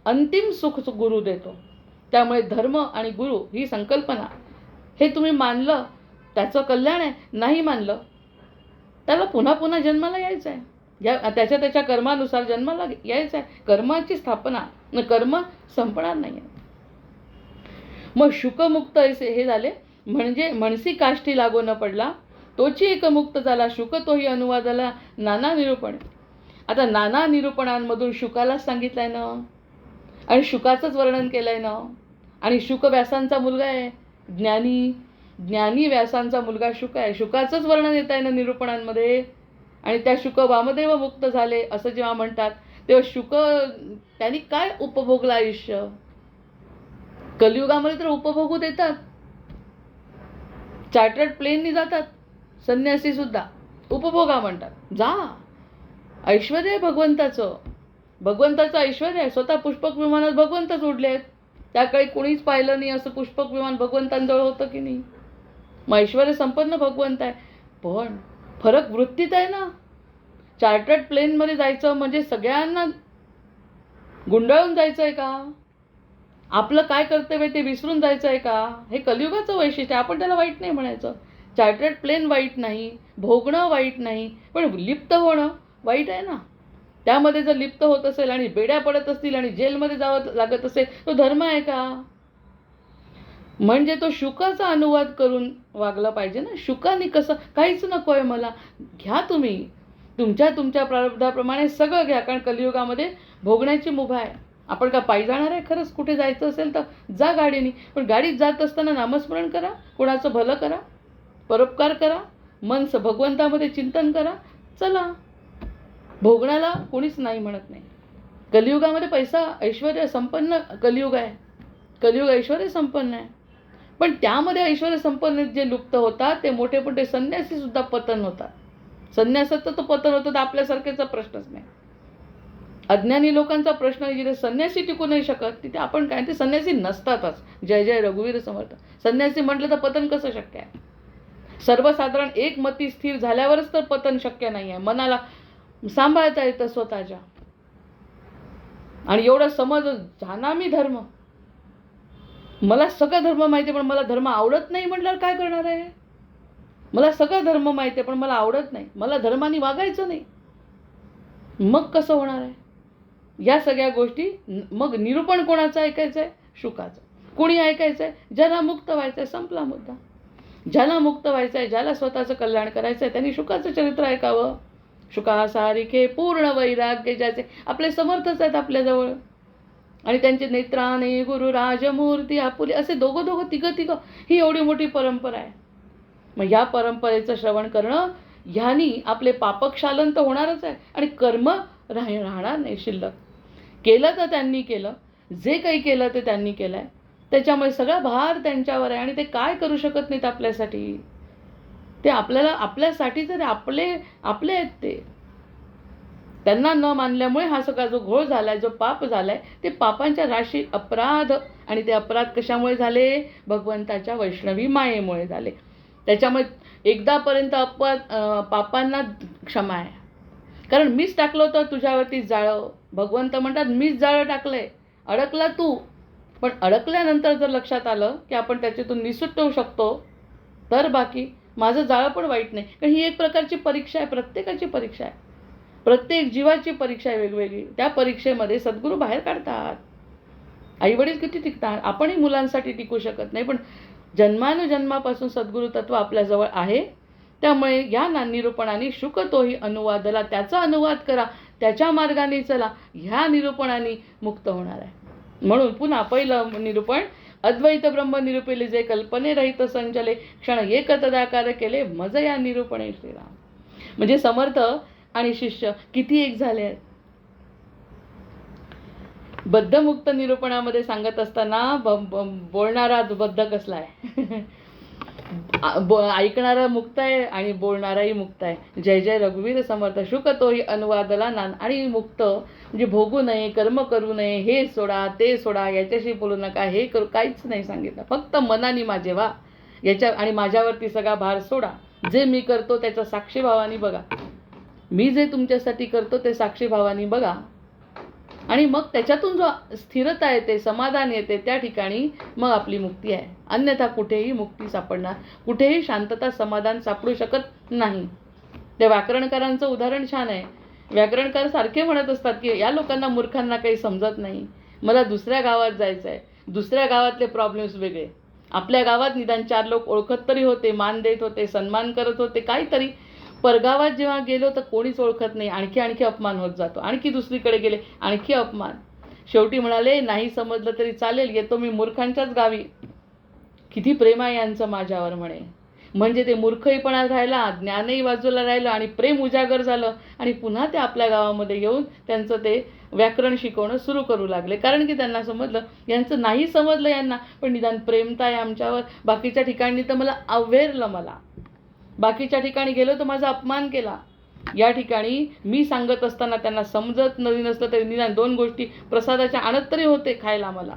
अंतिम सुख गुरु देतो. त्यामुळे धर्म आणि गुरु ही संकल्पना हे तुम्ही मानलं त्याचं कल्याण आहे, नाही मानलं त्याला पुन्हा पुन्हा जन्माला यायचं आहे. त्याच्या कर्मानुसार जन्माला यायचं आहे. कर्माची स्थापना, कर्म संपणार नाही आहे. मग शुकमुक्त हे झाले. म्हणजे म्हणसी काष्टी लागो न पडला, तोची एकमुक्त झाला शुक, तोही अनुवादाला नाना निरूपण. आता नाना निरूपणांमधून शुकालाच सांगितलंय ना, आणि शुकाचंच वर्णन केलंय ना. आणि शुक व्यासांचा मुलगा आहे. ज्ञानी व्यासांचा मुलगा शुक आहे. शुकाचंच वर्णन येत आहे ना निरूपणांमध्ये. आणि त्या शुक वामदेव मुक्त झाले असं जेव्हा म्हणतात तेव्हा शुक त्यांनी काय उपभोगलं आयुष्य. कलियुगामध्ये तर उपभोगू देतात. चार्टर्ड प्लेननी जातात संन्यासी सुद्धा, उपभोगा म्हणतात. जा, ऐश्वर्य आहे भगवंताचं ऐश्वर्य आहे. स्वतः पुष्पक विमानात भगवंतच उडले आहेत. त्या काळी कोणीच पाहिलं नाही असं पुष्पक विमान भगवंतांजवळ होतं की नाही. मग ऐश्वर्य संपन्न भगवंत आहे. पण फरक वृत्तीत आहे ना. चार्टर्ड प्लेनमध्ये जायचं म्हणजे सगळ्यांना गुंडाळून जायचं आहे का. आपलं काय कर्तव्य ते विसरून जायचं आहे का. हे कलियुगाचं वैशिष्ट्य आहे. आपण त्याला वाईट नाही म्हणायचं. चार्टर्ड प्लेन वाईट नाही, भोगणं वाईट नाही, पण लिप्त होणं वाईट आहे ना. त्यामध्ये जर लिप्त होत असेल आणि बेड्या पडत असतील आणि जेलमध्ये जावं लागत असेल तो धर्म आहे का. म्हणजे तो शुकाचा अनुवाद करून वागला पाहिजे ना. शुकाने कसं काहीच नको आहे मला, घ्या तुम्ही तुमच्या प्रारब्धाप्रमाणे सगळं घ्या. कारण कलियुगामध्ये भोगण्याची मुभा आहे. आपण का पायी जाणार आहे. खरंच कुठे जायचं असेल तर जा गाडीने, पण गाडीत जात असताना नामस्मरण करा, कोणाचं भलं करा, परोपकार करा, मन भगवंतामध्ये चिंतन करा, चला. भोगण्याला कोणीच नाही म्हणत नाही. कलियुगामध्ये पैसा ऐश्वर्य संपन्न कलियुग आहे. कलियुग ऐश्वर्य संपन्न आहे. पण त्यामध्ये ऐश्वर्य संपन्न जे लुप्त होतात ते मोठे मोठे संन्यासी सुद्धा पतन होतात. संन्यासाचं तर पतन होतं तर आपल्यासारखेचा प्रश्नच नाही. अज्ञानी लोकांचा प्रश्न आहे, जिथे संन्यासी टिकू नाही शकत तिथे आपण काय, ते संन्यासी नसतातच. जय जय रघुवीर समर्थ. संन्यासी म्हटलं तर पतन कसं शक्य आहे? सर्वसाधारण एकमती स्थिर झाल्यावरच तर पतन शक्य नाही आहे. मनाला सांभाळता येतं स्वतःच्या. आणि एवढं समज जाना मी धर्म, मला सगळं धर्म माहिती आहे पण मला धर्म आवडत नाही म्हटल्यावर काय करणार आहे? मला सगळं धर्म माहिती आहे पण मला आवडत नाही, मला धर्माने वागायचं नाही, मग कसं होणार आहे? या सगळ्या गोष्टी. मग निरूपण कोणाचं ऐकायचं आहे? शुकाचं. कोणी ऐकायचं आहे? ज्याला मुक्त व्हायचं आहे. संपला मुद्दा. ज्याला मुक्त व्हायचं आहे, ज्याला स्वतःचं कल्याण करायचं आहे, त्यांनी शुकाचं चरित्र ऐकावं. शुकासारिखे पूर्ण वैराग्य ज्याचे. आपले समर्थच आहेत आपल्याजवळ, आणि त्यांचे नेत्राने गुरु राजमूर्ती आपुले, असे दोघं तिघं ही एवढी मोठी परंपरा आहे. मग या परंपरेचं श्रवण करणं, ह्यानी आपले पापक्षालन तर होणारच आहे आणि कर्म राहणार नाही शिल्लक. केलं तर त्यांनी केलं, जे काही केलं ते त्यांनी केलं आहे, त्याच्यामुळे सगळा भार त्यांच्यावर आहे. आणि ते काय करू शकत नाहीत आपल्यासाठी. ते आपल्यासाठी तर आपले आहेत ते. त्यांना न मानल्यामुळे हा सगळा जो घोळ झाला आहे, जो पाप झाला आहे, ते पापांच्या राशी अपराध. आणि ते अपराध कशामुळे झाले? भगवंताच्या वैष्णवी मायेमुळे झाले. त्याच्यामुळे एकदापर्यंत पापांना क्षमा आहे. कारण मीच टाकलं होतं तुझ्यावरती जाळं. भगवंत म्हणतात मीच जाळं टाकलंय, अडकला तू. पण अडकल्यानंतर जर लक्षात आलं की आपण त्याच्यातून निसुट्ट होऊ शकतो, तर बाकी माझं जाळं पण वाईट नाही. कारण ही एक प्रकारची परीक्षा आहे, प्रत्येकाची परीक्षा आहे, प्रत्येक जीवाची परीक्षा आहे वेगवेगळी. त्या परीक्षेमध्ये सद्गुरू बाहेर काढतात. आईवडील किती टिकतात, आपणही मुलांसाठी टिकू शकत नाही, पण जन्मानुजन्मापासून सद्गुरू तत्व आपल्याजवळ आहे. त्यामुळे या निरूपणाने शुक तोही अनुवादला, त्याचा अनुवाद करा, त्याच्या मार्गाने चला. ह्या निरूपणाने मुक्त होणार आहे. म्हणून पुन्हा पहिलं निरूपण, अद्वैत ब्रह्म निरूपिले जे कल्पने रहित संचले, क्षण एक तदाकार केले मज या निरूपणे श्रीराम. म्हणजे समर्थ आणि शिष्य किती एक झाले आहेत. बद्धमुक्त निरूपणामध्ये सांगत असताना बोलणारा बद्ध कसला आहे? ऐकणारा मुक्त आहे आणि बोलणाराही मुक्त आहे. जय जय रघुवीर समर्थ. शुक तोही अनुवादला नान. आणि मुक्त म्हणजे भोगू नये, कर्म करू नये, हे सोडा ते सोडा, याच्याशी बोलू नका, हे करू, काहीच नाही सांगितलं. फक्त मनाने माझे व्हा याच्या, आणि माझ्यावरती सगळा भार सोडा. जे मी करतो त्याच्या साक्षी भावाने बघा, मी जे तुमच्यासाठी करतो ते साक्षी भावाने बघा. आणि मग त्याच्यातून जो स्थिरता येते, समाधान येते, त्या ठिकाणी मग आपली मुक्ती आहे. अन्यथा कुठेही मुक्ती सापडणार, कुठेही शांतता समाधान सापडू शकत नाही. त्या व्याकरणकारांचं उदाहरण छान आहे. व्याकरणकार सारखे म्हणत असतात की या लोकांना मूर्खांना काही समजत नाही, मला दुसऱ्या गावात जायचं आहे, दुसऱ्या गावातले प्रॉब्लेम्स वेगळे. आपल्या गावात निदान 4 लोक ओळखत तरी होते, मान देत होते, सन्मान करत होते, काहीतरी. परगावात जेव्हा गेलो तर कोणीच ओळखत नाही, आणखी अपमान होत जातो. आणखी दुसरीकडे गेले, आणखी अपमान. शेवटी म्हणाले नाही समजलं तरी चालेल, येतो मी मूर्खांच्याच गावी. किती प्रेम आहे यांचं माझ्यावर म्हणे. म्हणजे ते मूर्खहीपणात राहिला, ज्ञानही बाजूला राहिलं आणि प्रेम उजागर झालं. आणि पुन्हा ते आपल्या गावामध्ये येऊन त्यांचं ते व्याकरण शिकवणं सुरू करू लागले. कारण की त्यांना समजलं, यांचं नाही समजलं यांना, पण निदान प्रेमता आहे आमच्यावर. बाकीच्या ठिकाणी तर मला अव्हेरलं, मला बाकीच्या ठिकाणी गेलो तर माझा अपमान केला. या ठिकाणी मी सांगत असताना त्यांना समजत नसलं तरी निदान 2 गोष्टी प्रसादाच्या आणत तरी होते खायला मला.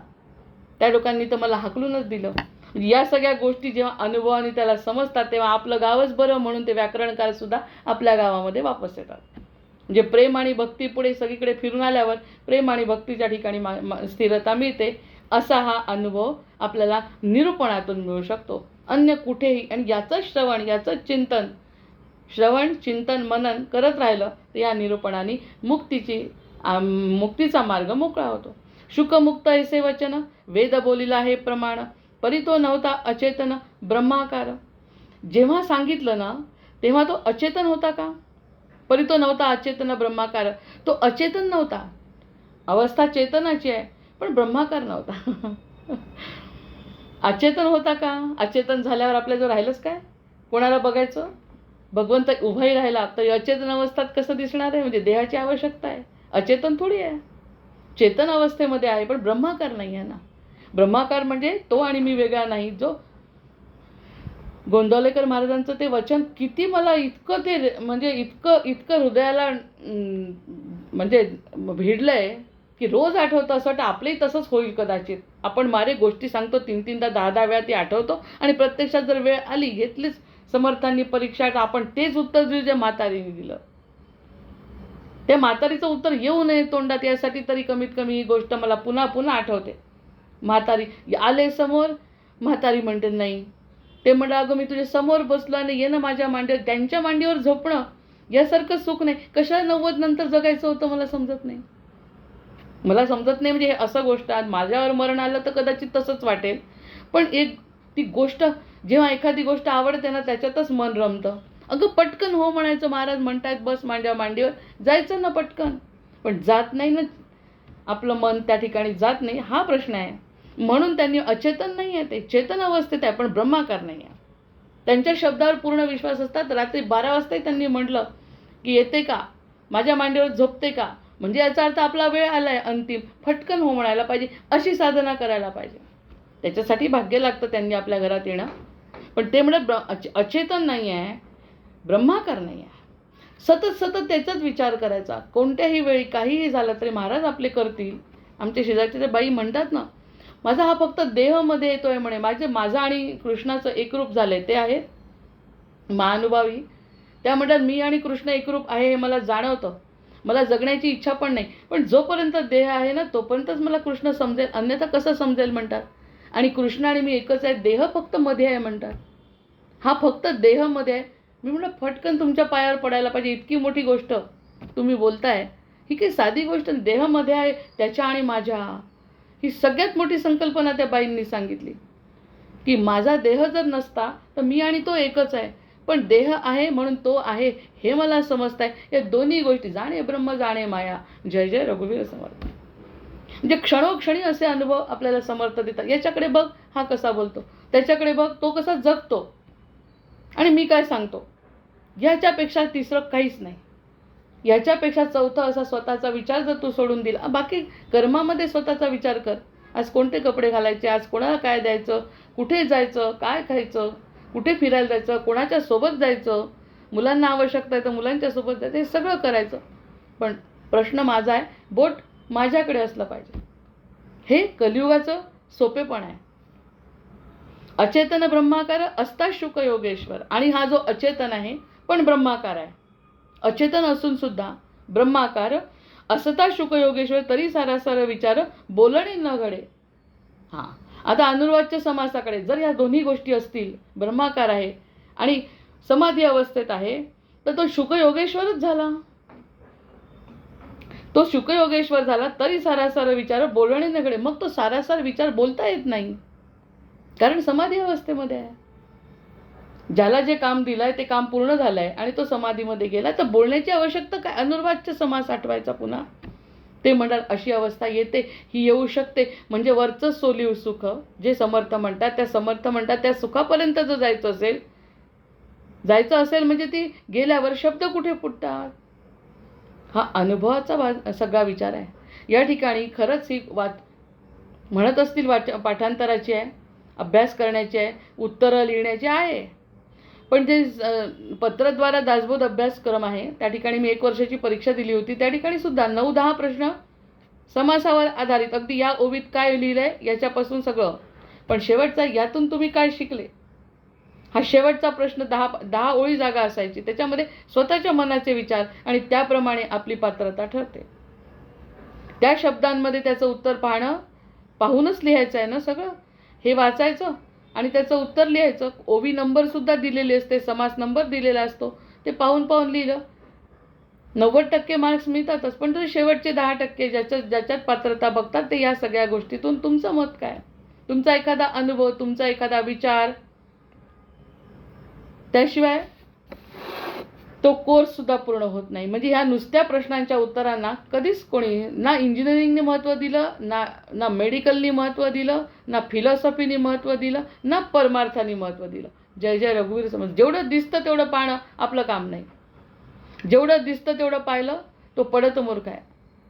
त्या लोकांनी तर मला हाकलूनच दिलं. या सगळ्या गोष्टी जेव्हा अनुभवाने त्याला समजतात तेव्हा आपलं गावच बरं म्हणून ते व्याकरणकार सुद्धा आपल्या गावामध्ये वापस येतात. म्हणजे प्रेम आणि भक्तीपुढे सगळीकडे फिरून आल्यावर प्रेम आणि भक्तीच्या ठिकाणी स्थिरता मिळते. असा हा अनुभव आपल्याला निरूपणातून मिळू शकतो, अन्य कुठेही. आणि याचं श्रवण, याचं चिंतन, श्रवण चिंतन मनन करत राहिलं तर या निरूपणाने मुक्तीचा मार्ग मोकळा होतो. शुकमुक्त ऐसे वचन, वेद बोलिला हे प्रमाण, परितो नव्हता अचेतन ब्रह्माकार. जेव्हा सांगितलं ना तेव्हा तो अचेतन होता का? परितो नव्हता अचेतन ब्रह्माकार. तो अचेतन नव्हता, अवस्था चेतनाची आहे पण ब्रह्माकार नव्हता. अचेतन होता का? अचेतन झाल्यावर आपल्याजवळ राहिलंच काय? कोणाला बघायचं? भगवंत उभाही राहिला तर अचेतन अवस्थात कसं दिसणार आहे? म्हणजे देहाची आवश्यकता आहे, अचेतन थोडी आहे. चेतन अवस्थेमध्ये आहे पण ब्रह्माकार नाही आहे ना. ब्रह्माकार म्हणजे तो आणि मी वेगळा नाही. जो गोंदवलेकर महाराजांचं ते वचन किती मला इतकं ते म्हणजे इतकं हृदयाला म्हणजे भिडलंय की रोज आठवतं, असं वाटतं आपलंही तसंच होईल कदाचित. आपण मारे गोष्टी सांगतो 3-3दा 10-10 वेळा ती आठवतो आणि प्रत्यक्षात जर वेळ आली, घेतलीच समर्थांनी परीक्षा, तर आपण तेच उत्तर दिलं जे म्हातारीने दिलं. त्या म्हातारीचं उत्तर येऊ नये तोंडात यासाठी तरी कमीत कमी ही गोष्ट मला पुन्हा पुन्हा आठवते. म्हातारी आले समोर, म्हातारी म्हणते नाही. ते म्हणलं अगं मी तुझ्या समोर बसलो आणि ये ना माझ्या मांडीवर. त्यांच्या मांडीवर झोपणं यासारखं सुख नाही. कशाला 90 नंतर जगायचं होतं मला समजत नाही. मला समजत नाही म्हणजे हे असं गोष्ट आज माझ्यावर मरण आलं तर कदाचित तसंच वाटेल. पण एक ती गोष्ट जेव्हा एखादी गोष्ट आवडते ना त्याच्यातच मन रमतं. अगं पटकन हो म्हणायचं, महाराज म्हणतायत बस माझ्या मांडीवर, जायचं ना पटकन. पण जात नाही ना, आपलं मन त्या ठिकाणी जात नाही, हा प्रश्न आहे. म्हणून त्यांनी अचेतन नाही आहे, ते चेतन अवस्थेत आहे पण ब्रह्माकार नाही आहे. त्यांच्या शब्दावर पूर्ण विश्वास असतात. रात्री 12 वाजताही त्यांनी म्हटलं की येते का, माझ्या मांडीवर झोपते का, म्हणजे याचा अर्थ आपला वेळ आलाय अंतिम, फटकन हो म्हणायला पाहिजे, अशी साधना करायला पाहिजे. त्याच्यासाठी भाग्य लागतं त्यांनी आपल्या घरात येणं. पण ते म्हणत अचेतन नाही आहे, ब्रह्माकार नाही आहे. सतत सतत त्याचाच विचार करायचा. कोणत्याही वेळी काहीही झालं तरी महाराज आपले करतील. आमच्या शेजारचे ते बाई म्हणतात ना, माझा हा फक्त देहमध्ये येतोय म्हणे, माझं आणि कृष्णाचं एकरूप झालंय ते आहेत महानुभावी. त्या म्हणतात मी आणि कृष्ण एकरूप आहे हे मला जाणवतं, मला जगण्याची इच्छा पण नाही, पण जोपर्यंत देह आहे ना तोपर्यंतच मला कृष्ण समजेल, अन्यथा कसं समजेल म्हणतात. आणि कृष्ण आणि मी एकच आहे, देह फक्त मध्ये आहे म्हणतात. हा फक्त देहमध्ये आहे. मी म्हटलं फटकन तुमच्या पायावर पडायला पाहिजे, इतकी मोठी गोष्ट तुम्ही बोलताय. ही काही साधी गोष्ट, देहमध्ये आहे त्याच्या आणि माझ्या, ही सगळ्यात मोठी संकल्पना त्या बाईंनी सांगितली की माझा देह जर नसता तर मी आणि तो एकच आहे, पण देह आहे म्हणून तो आहे हे मला समजताय. या दोन्ही गोष्टी, जाणे ब्रह्म जाणे माया. जय जय रघुवीर समर्थ. म्हणजे क्षणोक्षणी असे अनुभव आपल्याला समर्थ देतात. याच्याकडे बघ हा कसा बोलतो, त्याच्याकडे बघ तो कसा जगतो, आणि मी काय सांगतो. याच्यापेक्षा तिसरं काहीच नाही. याच्यापेक्षा चौथं असा स्वतःचा विचार जर तू सोडून दिला, बाकी कर्मामध्ये स्वतःचा विचार कर. आज कोणते कपडे घालायचे, आज कोणाला काय द्यायचं, कुठे जायचं, काय खायचं, कुठे फिरायला जायचं, कोणाच्या सोबत जायचं, मुलांना आवश्यकता आहे तर मुलांच्या सोबत जायचं, हे सगळं करायचं. पण प्रश्न माझा आहे, बोट माझ्याकडे असलं पाहिजे. हे कलियुगाचं सोपेपण आहे. अचेतन ब्रह्माकार असता शुक योगेश्वर. आणि हा जो अचेतन आहे पण ब्रह्माकार आहे, अचेतन असून सुद्धा ब्रह्माकार असता शुक योगेश्वर, तरी सारासार विचार बोलणे न घडे. हां, आता अनुर्वाच्य समासाकडे जर या दोन्ही गोष्टी असतील, ब्रह्माकार आहे आणि समाधी अवस्थेत आहे, तर तो शुकयोगेश्वरच झाला. तो शुकयोगेश्वर झाला तरी सारासार विचार बोलणे न घडे. मग तो सारासार विचार बोलता येत नाही, कारण समाधी अवस्थेमध्ये आहे. ज्याला जे काम दिलंय ते काम पूर्ण झालंय आणि तो समाधीमध्ये गेला, तर बोलण्याची आवश्यकता काय, अनुर्वाच्य समास आठवायचा पुन्हा. ते म्हणतात अशी अवस्था येते, ही येऊ शकते. म्हणजे वरचं सोलीव सुख जे समर्थ म्हणतात, त्या समर्थ म्हणतात त्या सुखापर्यंत जर जायचं असेल म्हणजे ती गेल्यावर शब्द कुठे फुटतात. हा अनुभवाचा सगळा विचार आहे. या ठिकाणी खरंच ही म्हणत असतील पाठांतराची आहे, अभ्यास करण्याची आहे, उत्तरं लिहिण्याची आहे. पण जे पत्रद्वारा दासबोध अभ्यासक्रम आहे त्या ठिकाणी मी 1 वर्षाची परीक्षा दिली होती. त्या ठिकाणी सुद्धा 9-10 प्रश्न समासावर आधारित, अगदी या ओवीत काय लिहिलंय याच्यापासून सगळं. पण शेवटचा यातून तुम्ही काय शिकले, हा शेवटचा प्रश्न 10 ओळी जागा असायची. त्याच्यामध्ये स्वतःच्या मनाचे विचार आणि त्याप्रमाणे आपली पात्रता ठरते. त्या शब्दांमध्ये त्याचं उत्तर पाहूनच लिहायचं आहे ना सगळं. हे वाचायचं आणि त्याचं उत्तर लिहायचं. ओवी नंबरसुद्धा दिलेले असते, समास नंबर दिलेला असतो, ते पाहून लिहिलं. 90% मार्क्स मिळतातच. पण तरी शेवटचे 10% ज्याच्यात पात्रता बघतात ते या सगळ्या गोष्टीतून तुमचं मत काय, तुमचा एखादा अनुभव, तुमचा एखादा विचार, त्याशिवाय तो कोर्ससुद्धा पूर्ण होत नाही. म्हणजे ह्या नुसत्या प्रश्नांच्या उत्तरांना कधीच कोणी ना इंजिनिअरिंगने महत्त्व दिलं, ना मेडिकलनी महत्त्व दिलं, ना फिलॉसॉफीनी महत्त्व दिलं, ना परमार्थानी महत्त्व दिलं. जय जय रघुवीर समर्थ. जेवढं दिसतं तेवढं पाहणं आपलं काम नाही. जेवढं दिसतं तेवढं पाहिलं तो पडत मूर्ख आहे.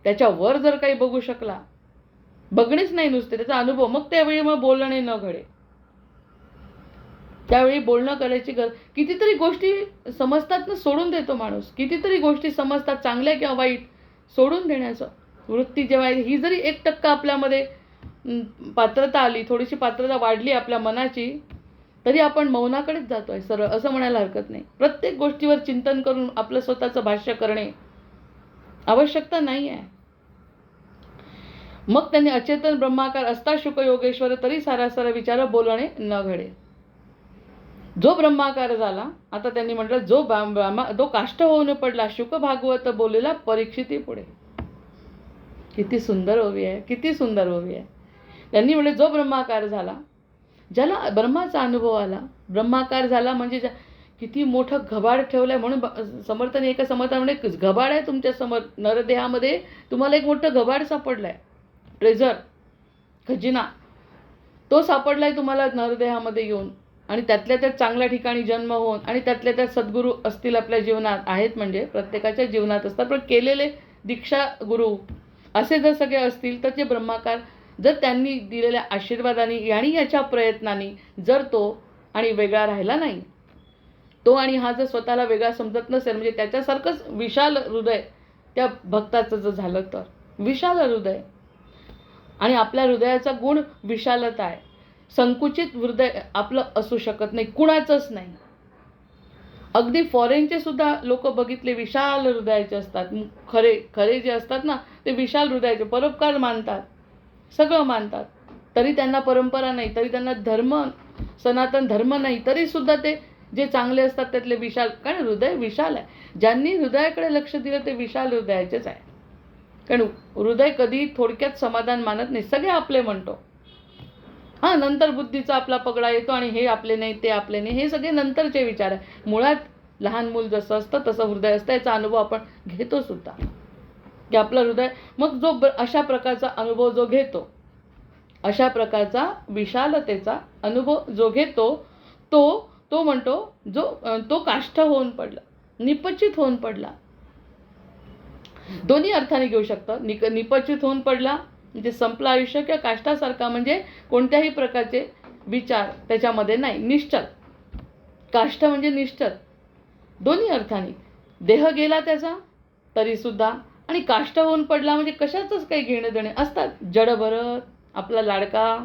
त्याच्यावर जर काही बघू शकला, बघणेच नाही नुसते, त्याचा अनुभव, मग त्यावेळी बोलणे न घडे. त्यावेळी बोलणं करायची गरज. कितीतरी गोष्टी समजतात ना, सोडून देतो माणूस. कितीतरी गोष्टी समजतात, चांगल्या किंवा वाईट सोडून देण्याचं वृत्ती जेव्हा ही जरी 1% आपल्यामध्ये पात्रता आली, थोडीशी पात्रता वाढली आपल्या मनाची, तरी आपण मौनाकडेच जातोय सरळ, असं म्हणायला हरकत नाही. प्रत्येक गोष्टीवर चिंतन करून आपलं स्वतःचं भाष्य करणे आवश्यकता नाही आहे. मग त्यांनी अचेतन ब्रह्माकार असता शुक योगेश्वर तरी सारासार विचार बोलणे न घडे. जो ब्रह्माकार झाला, आता त्यांनी म्हटलं जो काष्ठ होऊन पडला शुक भागवत बोलेला परीक्षिती पुढे. किती सुंदर ओवी आहे, किती सुंदर ओवी आहे. त्यांनी म्हटलं जो ब्रह्माकार झाला, ज्याला ब्रह्माचा अनुभव आला, ब्रह्माकार झाला म्हणजे किती मोठं घबाड ठेवलंय. म्हणून समर्थाने एका समर्थामध्ये घबाड आहे तुमच्या समोर, नरदेहामध्ये तुम्हाला एक मोठं घबाड सापडलंय, ट्रेझर, खजिना तो सापडलाय तुम्हाला नरदेहामध्ये येऊन. आणि त्यातल्या त्यात चांगल्या ठिकाणी जन्म होऊन, आणि त्यातल्या त्यात सद्गुरू असतील आपल्या जीवनात, आहेत म्हणजे प्रत्येकाच्या जीवनात असतात, पण केलेले दीक्षा गुरु असे जर सगळे असतील तर ते ब्रह्माकार जर त्यांनी दिलेल्या आशीर्वादाने आणि याच्या प्रयत्नांनी जर तो आणि वेगळा राहिला नाही, तो आणि हा जर स्वतःला वेगळा समजत नसेल, म्हणजे त्याच्यासारखंच विशाल हृदय त्या भक्ताचं जर झालं तर विशाल हृदय. आणि आपल्या हृदयाचा गुण विशालता आहे. संकुचित हृदय आपलं असू शकत नाही, कुणाचंच नाही. अगदी फॉरेनचे सुद्धा लोक बघितले विशाल हृदयाचे असतात. खरे खरे जे असतात ना ते विशाल हृदयाचे, परोपकार मानतात, सगळं मानतात, तरी त्यांना परंपरा नाही, तरी त्यांना धर्म, सनातन धर्म नाही, तरी सुद्धा ते जे चांगले असतात त्यातले विशाल, कारण हृदय विशाल आहे. ज्यांनी हृदयाकडे लक्ष दिलं ते विशाल हृदयाचेच आहे. कारण हृदय कधी थोडक्यात समाधान मानत नाही, सगळे आपले म्हणतो. हां, नंतर बुद्धीचा आपला पगडा येतो आणि हे आपले नाही, ते आपले नाही, हे सगळे नंतरचे विचार आहे. मुळात लहान मूल जसं असतं तसं हृदय असतं, याचा अनुभव आपण घेतो सुद्धा, की आपलं हृदय. मग जो अशा प्रकारचा अनुभव जो घेतो, अशा प्रकारचा विशालतेचा अनुभव जो घेतो, तो म्हणतो तो काष्ठ होऊन पडला, निपचित होऊन पडला. दोन्ही अर्थाने घेऊ शकतं. निपचित होऊन पडला म्हणजे संपलं आयुष्य, किंवा काष्ठासारखा म्हणजे कोणत्याही प्रकारचे विचार त्याच्यामध्ये नाही, निश्चल. काष्ठ म्हणजे निश्चल, दोन्ही अर्थाने. देह गेला त्याचा तरीसुद्धा, आणि काष्ठ होऊन पडला म्हणजे कशाचंच काही घेणं देणे असतात. जडभरत, आपला लाडका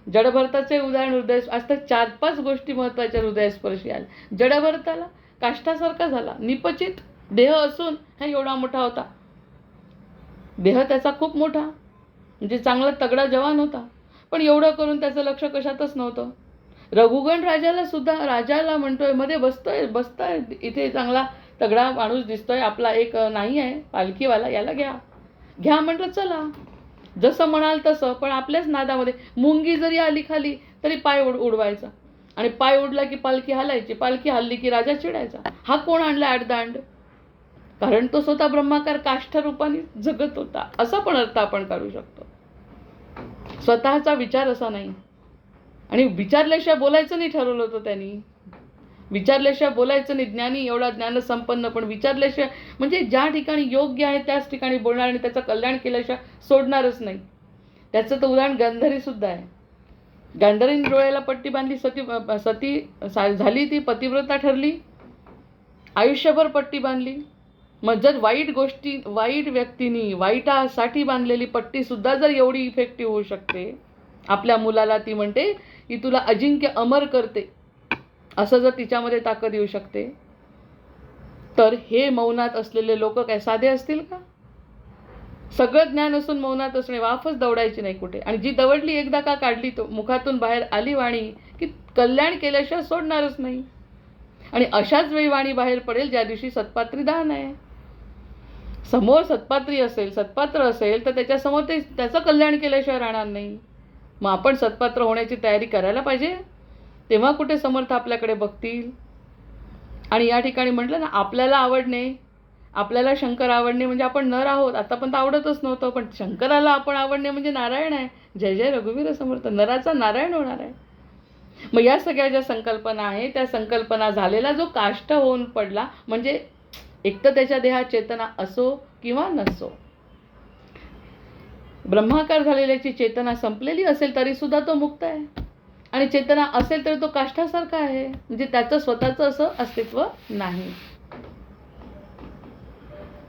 जडभरताचे उदाहरण हृदय असतात. 4-5 गोष्टी महत्त्वाच्या हृदयस्पर्शी आल्या. जडभरताला काष्ठासारखा झाला, निपचित देह असून हा एवढा मोठा होता, देह त्याचा खूप मोठा, म्हणजे चांगला तगडा जवान होता, पण एवढं करून त्याचं लक्ष कशातच नव्हतं. रघुगण राजाला म्हणतोय मध्ये बसतोय इथे, चांगला तगडा माणूस दिसतोय, आपला एक नाही आहे पालखीवाला, याला घ्या म्हटलं, चला जसं म्हणाल तसं. पण आपल्याच नादामध्ये मुंगी जरी आली खाली तरी पाय उडवायचा, आणि पाय उडला की पालखी हलायची, पालखी हल्ली की राजा चिडायचा, हा कोण आणला आडदांड. कारण तो स्वतः ब्रह्माकार काष्ठरूपाने जगत होता, असा पण अर्थ आपण काढू शकतो. स्वतःचा विचार असा नाही. आणि विचारल्याशिवाय बोलायचं नाही ठरवलं होतं त्यांनी, विचारल्याशिवाय बोलायचं नाही. ज्ञानी एवढा ज्ञानसंपन्न, पण विचारल्याशिवाय, म्हणजे ज्या ठिकाणी योग्य आहे त्याच ठिकाणी बोलणार, आणि त्याचं कल्याण केल्याशिवाय सोडणारच नाही. त्याचं तर उदाहरण गांधारी सुद्धा आहे. गांधारीने डोळ्याला पट्टी बांधली, सती झाली, ती पतिव्रता ठरली, आयुष्यभर पट्टी बांधली. मग जर वाईट व्यक्तींनी वाईटासाठी बांधलेली पट्टी सुद्धा जर एवढी इफेक्टिव्ह होऊ शकते, आपल्या मुलाला ती म्हणते की तुला अजिंक्य अमर करते, असं जर तिच्यामध्ये ताकद येऊ शकते, तर हे मौनात असलेले लोक काय साधे असतील का? सगळं ज्ञान असून मौनात असणे, वाफच दवडायची नाही कुठे. आणि जी दवडली एकदा का काढली, तो मुखातून बाहेर आली वाणी की कल्याण केल्याशिवाय सोडणारच नाही. आणि अशाच वेळी वाणी बाहेर पडेल ज्या दिवशी सत्पात्री दान आहे. समोर सत्पात्री असेल, सत्पात्र असेल, तर त्याच्यासमोर त्याचं कल्याण केल्याशिवाय राहणार नाही. मग आपण सत्पात्र होण्याची तयारी करायला पाहिजे, तेव्हा कुठे समर्थ आपल्याकडे बघतील. आणि या ठिकाणी म्हटलं ना, आपल्याला आवडणे, आपल्याला शंकर आवडणे म्हणजे आपण नर आहोत, आतापर्यंत आवडतच नव्हतं, पण शंकराला आपण आवडणे म्हणजे नारायण आहे. जय जय रघुवीर समर्थ, नराचा नारायण होणार आहे. मग या सगळ्या ज्या संकल्पना आहे, त्या संकल्पना झालेला जो काष्ठ होऊन पडला, म्हणजे एक तर त्याच्या देहात चेतना असो किंवा नसो, ब्रह्माकार झालेल्याची चेतना संपलेली असेल तरी सुद्धा तो मुक्त आहे, आणि चेतना असेल तरी तो काष्ठासारखा आहे, म्हणजे त्याचं स्वतःचं असं अस्तित्व नाही.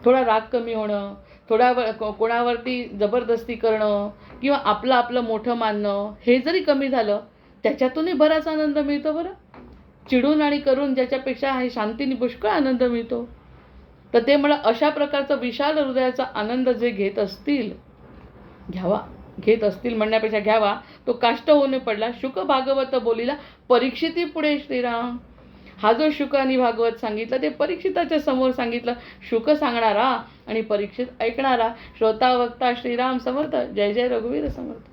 थोडा राग कमी होणं, थोड्या वेळ कोणावरती जबरदस्ती करणं किंवा आपलं आपलं मोठं मानणं हे जरी कमी झालं त्याच्यातूनही बराच आनंद मिळतो बरं. चिडून आणि करून ज्याच्यापेक्षा आहे शांतीने पुष्कळ आनंद मिळतो. तर ते मला अशा प्रकारचा विशाल हृदयाचा आनंद जे घेत असतील घ्यावा, घेत असतील म्हणण्यापेक्षा घ्यावा. तो काष्ट होऊन पडला शुक भागवत बोलीला परीक्षिती पुढे श्रीराम. हा जो शुक आणि भागवत सांगितलं ते परीक्षिताच्या समोर सांगितलं. शुक सांगणारा आणि परीक्षित ऐकणारा. श्रोता वक्ता श्रीराम समर्थ. जय जय रघुवीर समर्थ.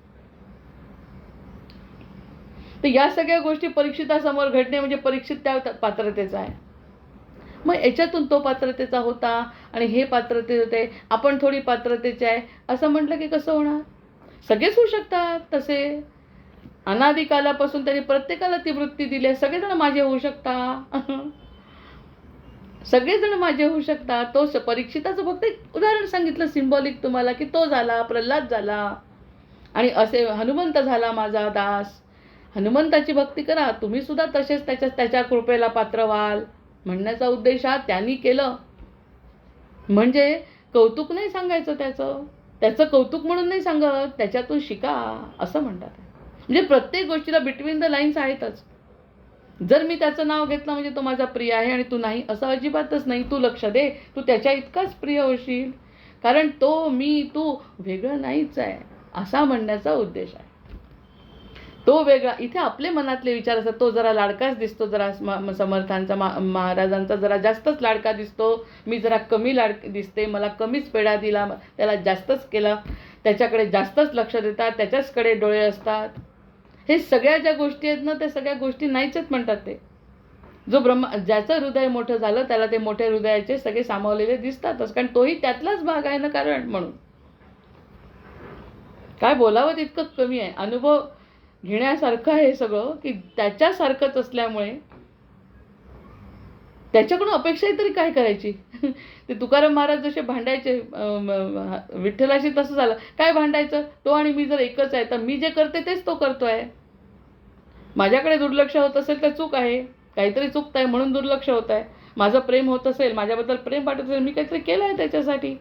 तर या सगळ्या गोष्टी परीक्षितासमोर घडणे म्हणजे परीक्षित त्या पात्रतेचा आहे. मग याच्यातून तो पात्रतेचा होता आणि हे पात्रते होते, आपण थोडी पात्रतेचे आहे असं म्हटलं की कसं होणार. सगळेच होऊ शकतात तसे. अनादिकालापासून त्यांनी प्रत्येकाला ती वृत्ती दिली आहे. सगळेजण माझे होऊ शकतात. सगळेजण माझे होऊ शकतात. तो परीक्षिताचं फक्त एक उदाहरण सांगितलं सिंबॉलिक तुम्हाला की तो झाला, प्रल्हाद झाला आणि असे हनुमंत झाला माझा दास. हनुमंताची भक्ती करा तुम्ही सुद्धा तसेच त्याच्या कृपेला पात्र व्हाल म्हणण्याचा उद्देश हा त्यांनी केलं. म्हणजे कौतुक नाही सांगायचं त्याचं कौतुक म्हणून नाही सांगत, त्याच्यातून शिका असं म्हणतात. म्हणजे प्रत्येक गोष्टीला बिटवीन द लाईन्स आहेतच. जर मी त्याचं नाव घेतलं म्हणजे तो माझा प्रिय आहे आणि तू नाही असं अजिबातच नाही. तू लक्ष दे, तू त्याच्या इतकाच प्रिय होशील कारण तो मी तू वेगळं नाहीच आहे असा म्हणण्याचा उद्देश आहे. तो वेगळा. इथे आपले मनातले विचार असतात. तो जरा लाडकाच दिसतो, जरा समर्थांचा महाराजांचा जरा जास्तच लाडका दिसतो, मी जरा कमी दिसते, मला कमीच पेढा दिला, त्याला जास्तच केला, त्याच्याकडे जास्तच लक्ष देतात, त्याच्याचकडे डोळे असतात. हे सगळ्या ज्या गोष्टी आहेत ना त्या सगळ्या गोष्टी नाहीच आहेत म्हणतात ते. जो ज्याचं हृदय मोठं झालं त्याला ते मोठ्या हृदयाचे सगळे सामावलेले दिसतातच कारण तोही त्यातलाच भाग आहे ना. कारण म्हणून काय बोलावं तितकं कमी आहे. अनुभव घेण्यासारखं आहे सगळं की त्याच्यासारखंच असल्यामुळे त्याच्याकडून अपेक्षाही तरी काय करायची. ते तुकाराम महाराज जसे भांडायचे विठ्ठलाशी तसं झालं. काय भांडायचं, तो आणि मी जर एकच आहे तर मी जे करते तेच तो करतोय. माझ्याकडे दुर्लक्ष होत असेल तर चूक आहे, काहीतरी चुकत आहे म्हणून दुर्लक्ष होत आहे. माझं प्रेम होत असेल, माझ्याबद्दल प्रेम वाटत असेल, मी काहीतरी केलं आहे त्याच्यासाठी.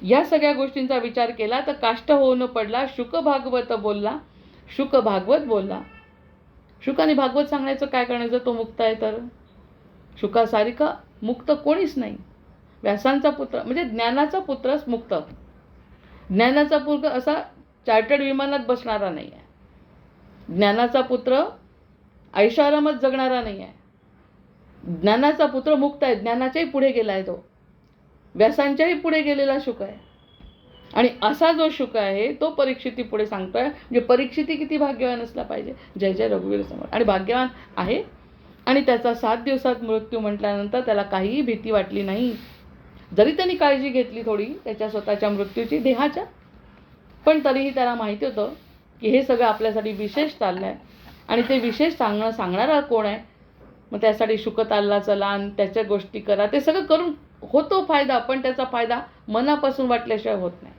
या सगळ्या गोष्टींचा विचार केला तर काष्ट होऊन पडला शुक भागवत बोलला. शुक भागवत बोलला. शुक आणि भागवत सांगण्याचं काय करण्याचं, तो मुक्त आहे तर. शुकासारिखा मुक्त कोणीच नाही. व्यासांचा पुत्र म्हणजे ज्ञानाचा पुत्रच मुक्त. ज्ञानाचा पुत्र असा चार्टर्ड विमानात बसणारा नाही आहे. ज्ञानाचा पुत्र ऐशारामात जगणारा नाही आहे. ज्ञानाचा पुत्र मुक्त आहे. ज्ञानाच्याही पुढे गेला आहे तो. व्यासांच्याही पुढे गेलेला शुक आहे. आणि असा जो शुक आहे तो परीक्षिती पुढे सांगतोय. म्हणजे परीक्षिती किती भाग्यवान असला पाहिजे. जय जय रघुवीर समोर. आणि भाग्यवान आहे. आणि त्याचा 7 दिवसात मृत्यू म्हटल्यानंतर त्याला काहीही भीती वाटली नाही. जरी त्यांनी काळजी घेतली थोडी त्याच्या स्वतःच्या मृत्यूची देहाच्या, पण तरीही त्याला माहिती होतं की हे सगळं आपल्यासाठी विशेष चाललं आहे. आणि ते विशेष सांगणारा कोण आहे. मग त्यासाठी शुकतालला चला आणि त्याच्या गोष्टी करा. ते सगळं करून होतो फायदा, पण त्याचा फायदा मनापासून वाटल्याशिवाय होत नाही.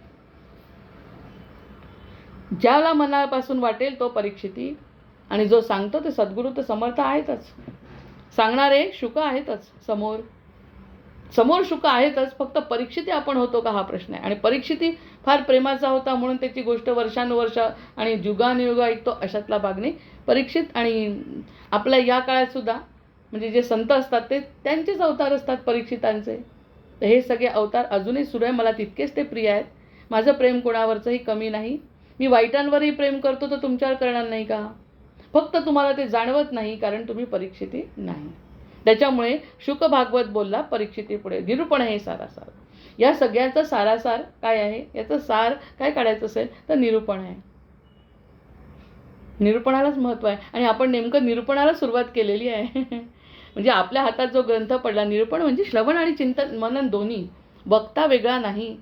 ज्याला मनापासून वाटेल तो परीक्षिती. आणि जो सांगतो ते सद्गुरू तर समर्थ आहेतच. सांगणारे शुक आहेतच समोर शुक आहेतच. फक्त परीक्षिती आपण होतो का हा प्रश्न आहे. आणि परीक्षिती फार प्रेमाचा होता म्हणून त्याची गोष्ट वर्षानुवर्ष आणि युगानुयुग ऐकतो अशातला भाग नाही. परीक्षित आणि आपल्या या काळात सुद्धा म्हणजे जे संत असतात ते त्यांचेच अवतार असतात परीक्षितांचे. तर हे सगळे अवतार अजूनही सुरू आहे. मला तितकेच ते प्रिय आहेत. माझं प्रेम कोणावरचंही कमी नाही. मी वाईटांवरही प्रेम करतो तर तुमच्यावर करणार नाही का. फक्त तुम्हाला ते जाणवत नाही कारण तुम्ही परीक्षिती नाही. त्याच्यामुळे शुक भागवत बोलला परीक्षिती पुढे. निरूपण हे सारासार. या सगळ्याचं सारासार काय आहे, याचं सार काय काढायचं असेल तर निरूपण आहे. निरूपणालाच महत्त्व आहे. आणि आपण नेमकं निरूपणाला सुरुवात केलेली आहे. म्हणजे आपल्या हातात जो ग्रंथ पडला. निरूपण म्हणजे श्रवण आणि चिंतन मनन दोन्ही. वक्ता वेगळा नाही.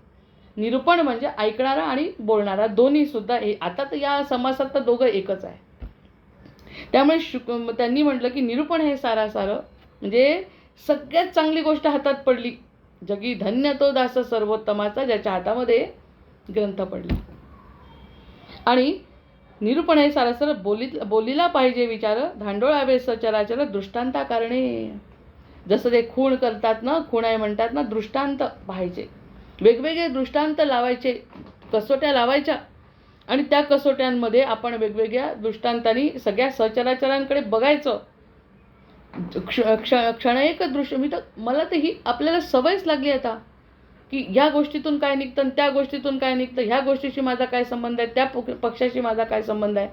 निरूपण म्हणजे ऐकणारा आणि बोलणारा दोन्ही सुद्धा. हे आता तर या समासात तर दोघं एकच आहे. त्यामुळे त्यांनी म्हटलं की निरूपण हे सारासार. म्हणजे सगळ्यात चांगली गोष्ट हातात पडली. जगी धन्य तो दास सर्वोत्तमाचा ज्याच्या हातामध्ये ग्रंथ पडला. आणि निरूपण हे सारासार बोलीला पाहिजे विचार. धांडोळावे सचराचर दृष्टांता करणे. जसं ते खूण करतात ना, खूण आहे म्हणतात ना, दृष्टांत पाहिजे. वेगवेगळे दृष्टांत लावायचे, कसोट्या लावायच्या आणि त्या कसोट्यांमध्ये आपण वेगवेगळ्या दृष्टांतांनी सगळ्या सचराचरांकडे बघायचं. क्षणैक दृश्य मला तर ही आपल्याला सवयच लागली आता, की या गोष्टीतून काय निघतं आणि त्या गोष्टीतून काय निघतं, ह्या गोष्टीशी माझा काय संबंध आहे, त्या पक्षाशी माझा काय संबंध आहे,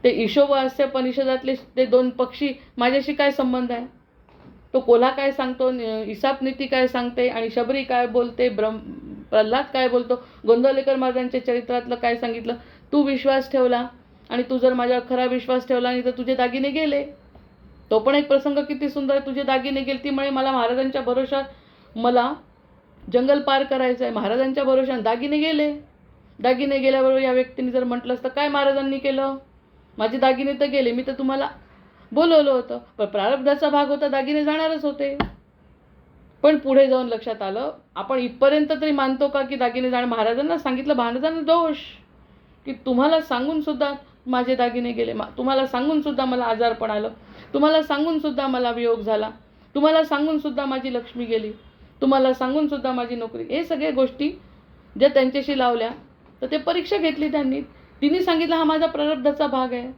ते ईशोवास्य परिषदातले ते 2 पक्षी माझ्याशी काय संबंध आहे, तो कोल्हा काय सांगतो, इसाप नीती काय सांगते आणि शबरी काय बोलते, प्रल्हाद काय बोलतो, गोंधळेकर महाराजांच्या चरित्रातलं काय सांगितलं. तू विश्वास ठेवला आणि तू जर माझ्यावर खरा विश्वास ठेवला नाही तर तुझे दागिने गेले. तो पण एक प्रसंग किती सुंदर आहे. तुझे दागिने गेले ती म्हणे मला महाराजांच्या भरोशात मला जंगल पार करायचं आहे, महाराजांच्या भरोशाने दागिने गेले. दागिने गेल्याबरोबर या व्यक्तीने जर म्हटलं असतं काय महाराजांनी केलं, माझे दागिने तर गेले, मी तर तुम्हाला बोलवलं होतं, पण प्रारब्धाचा भाग होता, दागिने जाणारच होते. पण पुढे जाऊन लक्षात आलं, आपण इथपर्यंत तरी मानतो का की दागिने जाणं. महाराजांना सांगितलं, महाराजांना दोष की तुम्हाला सांगून सुद्धा माझे दागिने गेले, तुम्हाला सांगून सुद्धा मला आजारपण आलं, तुम्हाला सांगून सुद्धा मला वियोग झाला, तुम्हाला सांगून सुद्धा माझी लक्ष्मी गेली, तुम्हाला सांगून सुद्धा माझी नोकरी. हे सगळ्या गोष्टी ज्या त्यांच्याशी लावल्या तर ते परीक्षा घेतली त्यांनी. तिने सांगितलं हा माझा प्रारब्धाचा भाग आहे.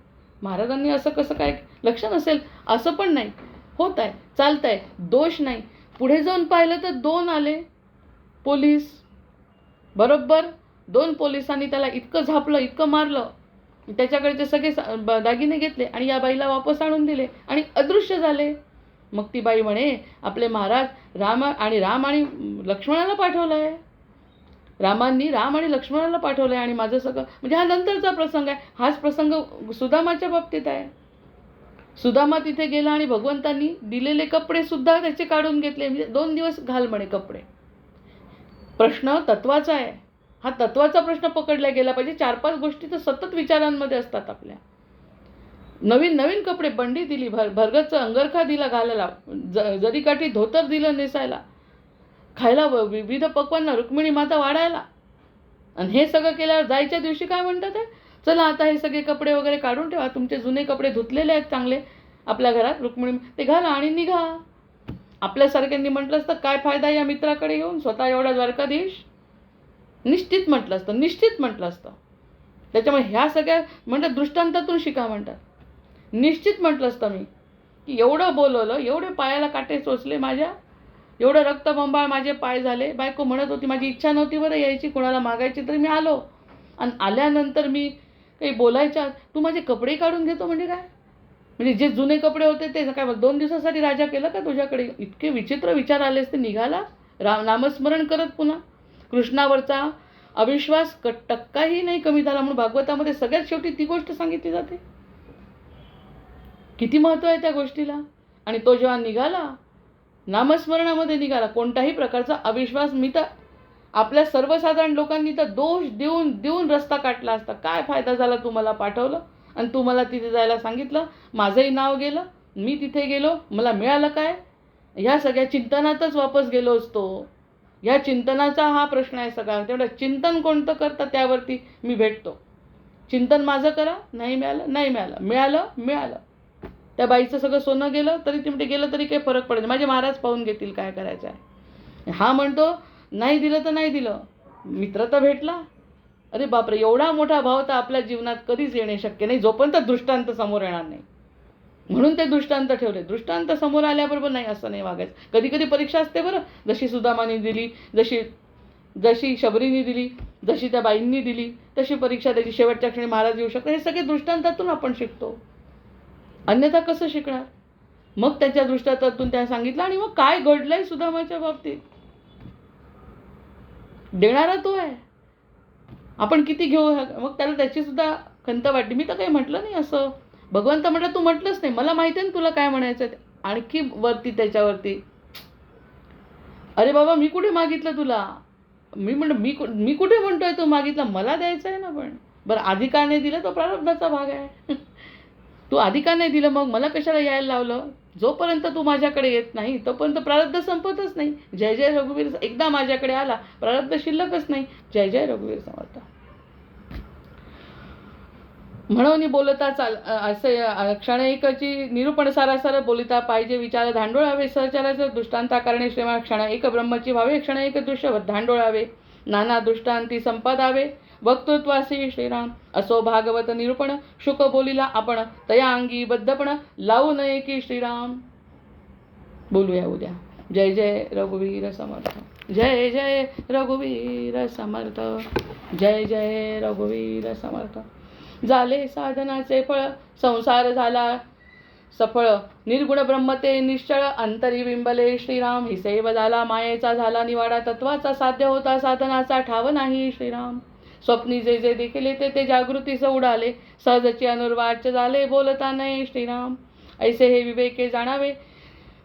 महाराजांनी असं कसं काय लक्ष नसेल असं पण नाही, होत आहे, चालत आहे, दोष नाही. पुढे जाऊन पाहिलं तर 2 आले पोलीस, बरोबर 2 पोलिसांनी त्याला इतकं झापलं, इतकं मारलं, त्याच्याकडे ते सगळे दागिने घेतले आणि या बाईला वापस आणून दिले आणि अदृश्य झाले. मग ती बाई म्हणे आपले महाराज राम आणि लक्ष्मणाला पाठवलं आहे, रामांनी राम आणि लक्ष्मणाला पाठवलं आहे आणि माझं सगळं म्हणजे हा नंतरचा प्रसंग आहे. हाच प्रसंग सुदामाच्या बाबतीत आहे. सुदामा तिथे गेला आणि भगवंतांनी दिलेले कपडे सुद्धा त्याचे काढून घेतले, म्हणजे 2 दिवस घाल म्हणे कपडे. प्रश्न तत्वाचा आहे, हा तत्वाचा प्रश्न पकडला गेला पाहिजे. 4-5 गोष्टी तर सतत विचारांमध्ये असतात आपल्या. नवीन नवीन कपडे, बंडी दिली, भरगतचं अंगरखा दिला घालायला, जरीकाठी धोतर दिलं नेसायला, खायला विविध पक्वांना रुक्मिणी माता वाढायला. आणि हे सगळं केल्यावर जायच्या दिवशी काय म्हणतात आहे, चला आता हे सगळे कपडे वगैरे काढून ठेवा, तुमचे जुने कपडे धुतलेले आहेत चांगले आपल्या घरात, रुक्मिणी ते घाला आणि निघा. आपल्यासारख्यांनी म्हटलं असतं काय फायदा या मित्राकडे येऊन, स्वतः एवढा द्वारकाधीश, निश्चित म्हटलं असतं, निश्चित म्हटलं असतं. त्याच्यामुळे ह्या सगळ्या म्हणतात दृष्टांतातून शिका म्हणतात. निश्चित म्हटलं असतं मी की एवढं बोलवलं, एवढे पायाला काटे चोचले माझ्या, एवढं रक्तबंबाळ माझे पाय झाले. बायको म्हणत होती माझी इच्छा नव्हती बरं यायची, कोणाला मागायची, तरी मी आलो. आणि आल्यानंतर मी काही बोलायच्या तू माझे कपडे काढून घेतो म्हणजे काय, म्हणजे जे जुने कपडे होते ते काय 2 दिवसासाठी राजा केलं का तुझ्याकडे. इतके विचित्र विचार आले असते. निघाला नामस्मरण करत पुन्हा. कृष्णावरचा अविश्वास टक्काही नाही कमी झाला, म्हणून भागवतामध्ये सगळ्यात शेवटी ती गोष्ट सांगितली जाते. किती महत्त्व आहे त्या गोष्टीला. आणि तो जेव्हा निघाला, नामस्मरणामध्ये निघाला, कोणत्याही प्रकारचा अविश्वास, मी तर आपल्या सर्वसाधारण लोकांनी तर दोष देऊन देऊन रस्ता काढला असता. काय फायदा झाला, तुम्हाला पाठवलं आणि तुम्हाला तिथे जायला सांगितलं, माझंही नाव गेलं, मी तिथे गेलो, मला मिळालं काय. ह्या सगळ्या चिंतनातच वापस गेलो असतो. ह्या चिंतनाचा हा प्रश्न आहे सगळा. तेवढं चिंतन कोणतं करतं त्यावरती मी भेटतो. चिंतन माझं करा, नाही मिळालं, नाही मिळालं, मिळालं, मिळालं. त्या बाईचं सगळं सोनं गेलं तरी ते गेलं तरी काही फरक पडत, माझे महाराज पाहून घेतील काय करायचं आहे. हा म्हणतो नाही दिलं तर नाही दिलं, मित्र तर भेटला. अरे बापरे, एवढा मोठा भाव तर आपल्या जीवनात कधीच येणे शक्य नाही जोपर्यंत दृष्टांत समोर येणार नाही. म्हणून ते दृष्टांत ठेवले. दृष्टांत समोर आल्याबरोबर नाही असं नाही वागायचं. कधी कधी परीक्षा असते बरं, जशी सुदामाने दिली, जशी शबरीने दिली, जशी त्या बाईंनी दिली, तशी परीक्षा त्याची शेवटच्या क्षणी महाराज येऊ शकतात. हे सगळे दृष्टांतातून आपण शिकतो, अन्यथा कसं शिकणार. मग त्याच्या दृष्टांतातून त्या सांगितलं आणि मग काय घडलंय सुदामाच्या बाबतीत देणारा तो आहे. आपण किती घेऊ, मग त्याला त्याची सुद्धा खंत वाटली. मी तर काही म्हटलं नाही असं. भगवंत म्हटलं तू म्हटलंच नाही, मला माहिती आहे ना तुला काय म्हणायचं. आणखी वरती त्याच्यावरती, अरे बाबा मी कुठे मागितलं तुला, मी मी कुठे म्हणतोय तू मागितलं, मला द्यायचं आहे ना. पण बरं आधी का नाही दिलं, तो प्रारब्धाचा भाग आहे. तू आधी का नाही दिलं, मग मला कशाला यायला लावलं. जोपर्यंत तू माझ्याकडे येत नाही तोपर्यंत प्रारब्ध संपतच नाही. जय जय रघुवीर, एकदा माझ्याकडे आला प्रारब्ध शिल्लकच नाही. जय जय रघुवीर समर्थ. म्हणून बोलता असे क्षणैकची निरूपण सारासार बोलिता पाहिजे विचार धांडोळावे सहचराचे दृष्टांता करणे श्रीमान क्षण एक ब्रह्मची भावे क्षणैक दृश्य धांडोळावे नाना दृष्टांती संपादावे वक्तृत्वासी श्रीराम असो भागवत निरूपण शुक बोलिला आपण तया अंगी बद्धपण लावू नये की श्रीराम. बोलूया उद्या. जय जय रघुवीर समर्थ. जय जय रघुवीर समर्थ. जय जय रघुवीर समर्थ. झाले साधनाचे फळ संसार झाला सफळ निर्गुण ब्रह्मते निश्चळ अंतरी बिंबले श्रीराम. ही सेव झाला मायेचा झाला निवाडा तत्वाचा साध्य होता साधनाचा ठाव नाही श्रीराम. स्वप्नी जे जे देखील ते ते जागृतीस उडाले सहजची अनुर्वाच्य झाले बोलता नाही श्रीराम. ऐसे हे विवेके जाणावे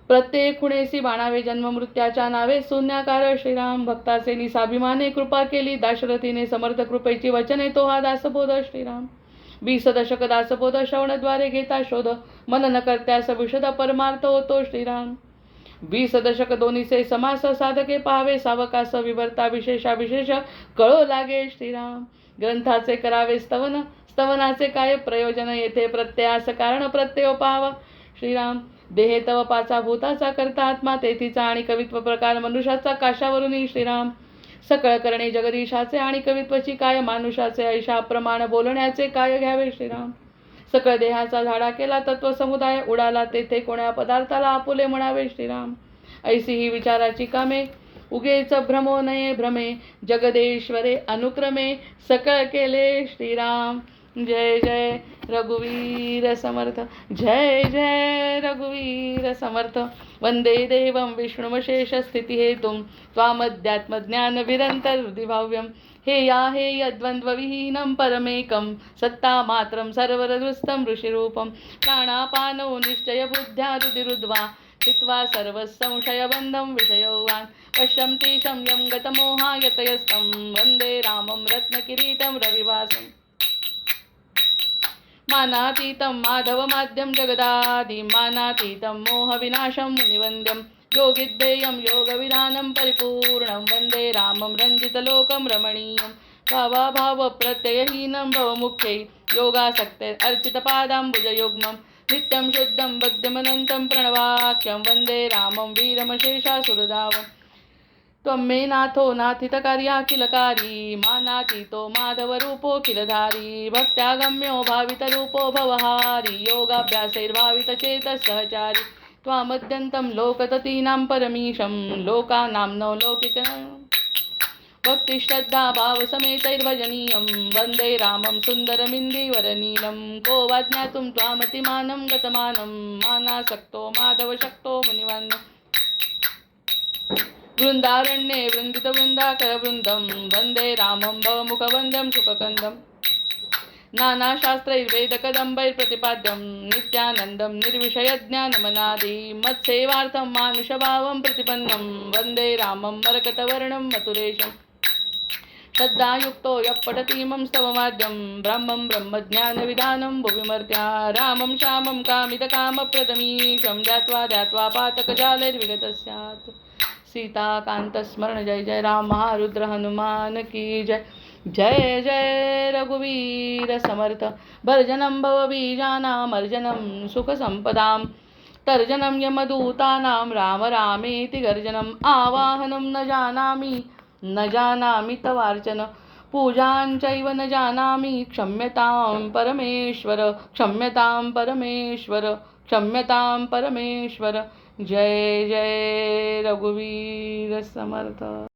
प्रत्येक खुणेसी बाणावे जन्ममृत्याच्या नावे शून्याकार श्रीराम. भक्ताचे निसाभिमाने कृपा केली दाशरथीने समर्थ कृपेची वचने तो हा दासबोध श्रीराम. 20 दशक दासबोध श्रवणद्वारे घेता शोध मन न करत्यास विशद परमार्थ होतो श्रीराम. 20 दशक दोन्हीचे समास साधके पाहावे सावकास विवर्ता विशेष कळो लागे श्रीराम. ग्रंथाचे करावे स्तवन स्तवनाचे काय प्रयोजन येथे प्रत्ययास कारण प्रत्यय पाहावा श्रीराम. देहे तव पाचा भूताचा करता आत्मा तेथीचा आणि कवित्व प्रकार मनुष्याचा काशावरून श्रीराम. सकळ करणे जगदीशाचे आणि कवित्वची काय मानुषाचे ऐशा प्रमाण बोलण्याचे काय घ्यावे श्रीराम. सकळ देहाचा झाडा केला तत्व समुदाय उडाला तेथे कोण्या पदार्थाला आपुले म्हणावे श्रीराम. ऐसी ही विचाराची कामे उगेच भ्रमो नये भ्रमे जगदेश्वरे अनुक्रमे सकळ केले श्रीराम. जय जय रघुवीर समर्थ. जय जय रघुवीर समर्थ. वंदे देवं विष्णुमशेष स्थितिहेतुं त्वामध्यात्मज्ञान विरंतर हृदिभाव्यं. हेया हेयद्वन्द्वविहीनं परमेकं सत्तामात्रं सर्वरदृष्टं ऋषिरूपं. प्राणापानौ निश्चयबुद्ध्या हृदिरुद्ध्वा हित्वा सर्वसंशयबन्धं विषयोवान्. पश्यन्ति शम्यं गतमोहायतयस्तं वन्दे रामं रत्नकिरीटं रविवासम्. मानातीतं माधवमाद्यं जगदादिं मानातीतं मोहविनाशं मुनिवन्द्यं. योगिद्धेयं योगविधानं परिपूर्णं वन्दे रामं रञ्जितलोकं रमणीयं. भावाभावप्रत्ययहीनं भवमुख्यै योगासक्तैर्र्चितपादाम्बुजयुग्मं. नित्यं शुद्धं भक्तिमनन्तं प्रणवाख्यं वन्दे रामं वीरमशेषासुरधावम्. त्वं मे नाथो नाथितकार्या किलकारी मानातीतो माधवरूपो किलधारी. भक्त्यागम्यो भावितरूपो भवहारी योगाभ्यासैर्भावितचेतः सहचारी. त्वामद्यन्तं लोकततीनां परमीशं लोकानां नो लौकिकं. भक्तिश्रद्धा भावसमेतैर्भजनीयं वन्दे रामं सुन्दरमिन्दिवरनीलं. को वा ज्ञातुं त्वामतिमानं गतमानं मानासक्तो माधवशक्तो मुनिवन्. वृंदारण्ये वृन्दितवृन्दाकरवृन्दं वन्दे रामं भवमुखवन्द्यं सुखकन्दं. नानाशास्त्रैर्वेदकदम्बैर्प्रतिपाद्यं नित्यानन्दं निर्विषयज्ञानमनादि मत्सेवार्थं मानुषभावं प्रतिपन्नं वन्दे रामं मरकतवर्णं मथुरेशम्. श्रद्धायुक्तो यः पठतीमं स्तवमाद्यं ब्रह्मं ब्रह्मज्ञानविधानं भुविमर्त्या. रामं श्यामं कामितकामप्रदमीशं ध्यात्वा पातकजालैर्विगत स्यात्. सीताकांत स्मरण. जय जय राम महारुद्र हनुमान की जय. जय जय रघुवीर समर्थ. भर्जनं भवबीजानामर्जनं सुखसंपदां तर्जनं यमदूतानां राम रामेति गर्जनम्. आवाहनं न जानामि तवार्चन पूजाञ्चैव न जानामि क्षम्यतां परमेश्वर क्षम्यतां परमेश्वर क्षम्यतां परमेश्वर. जय जय रघुवीर समर्थ.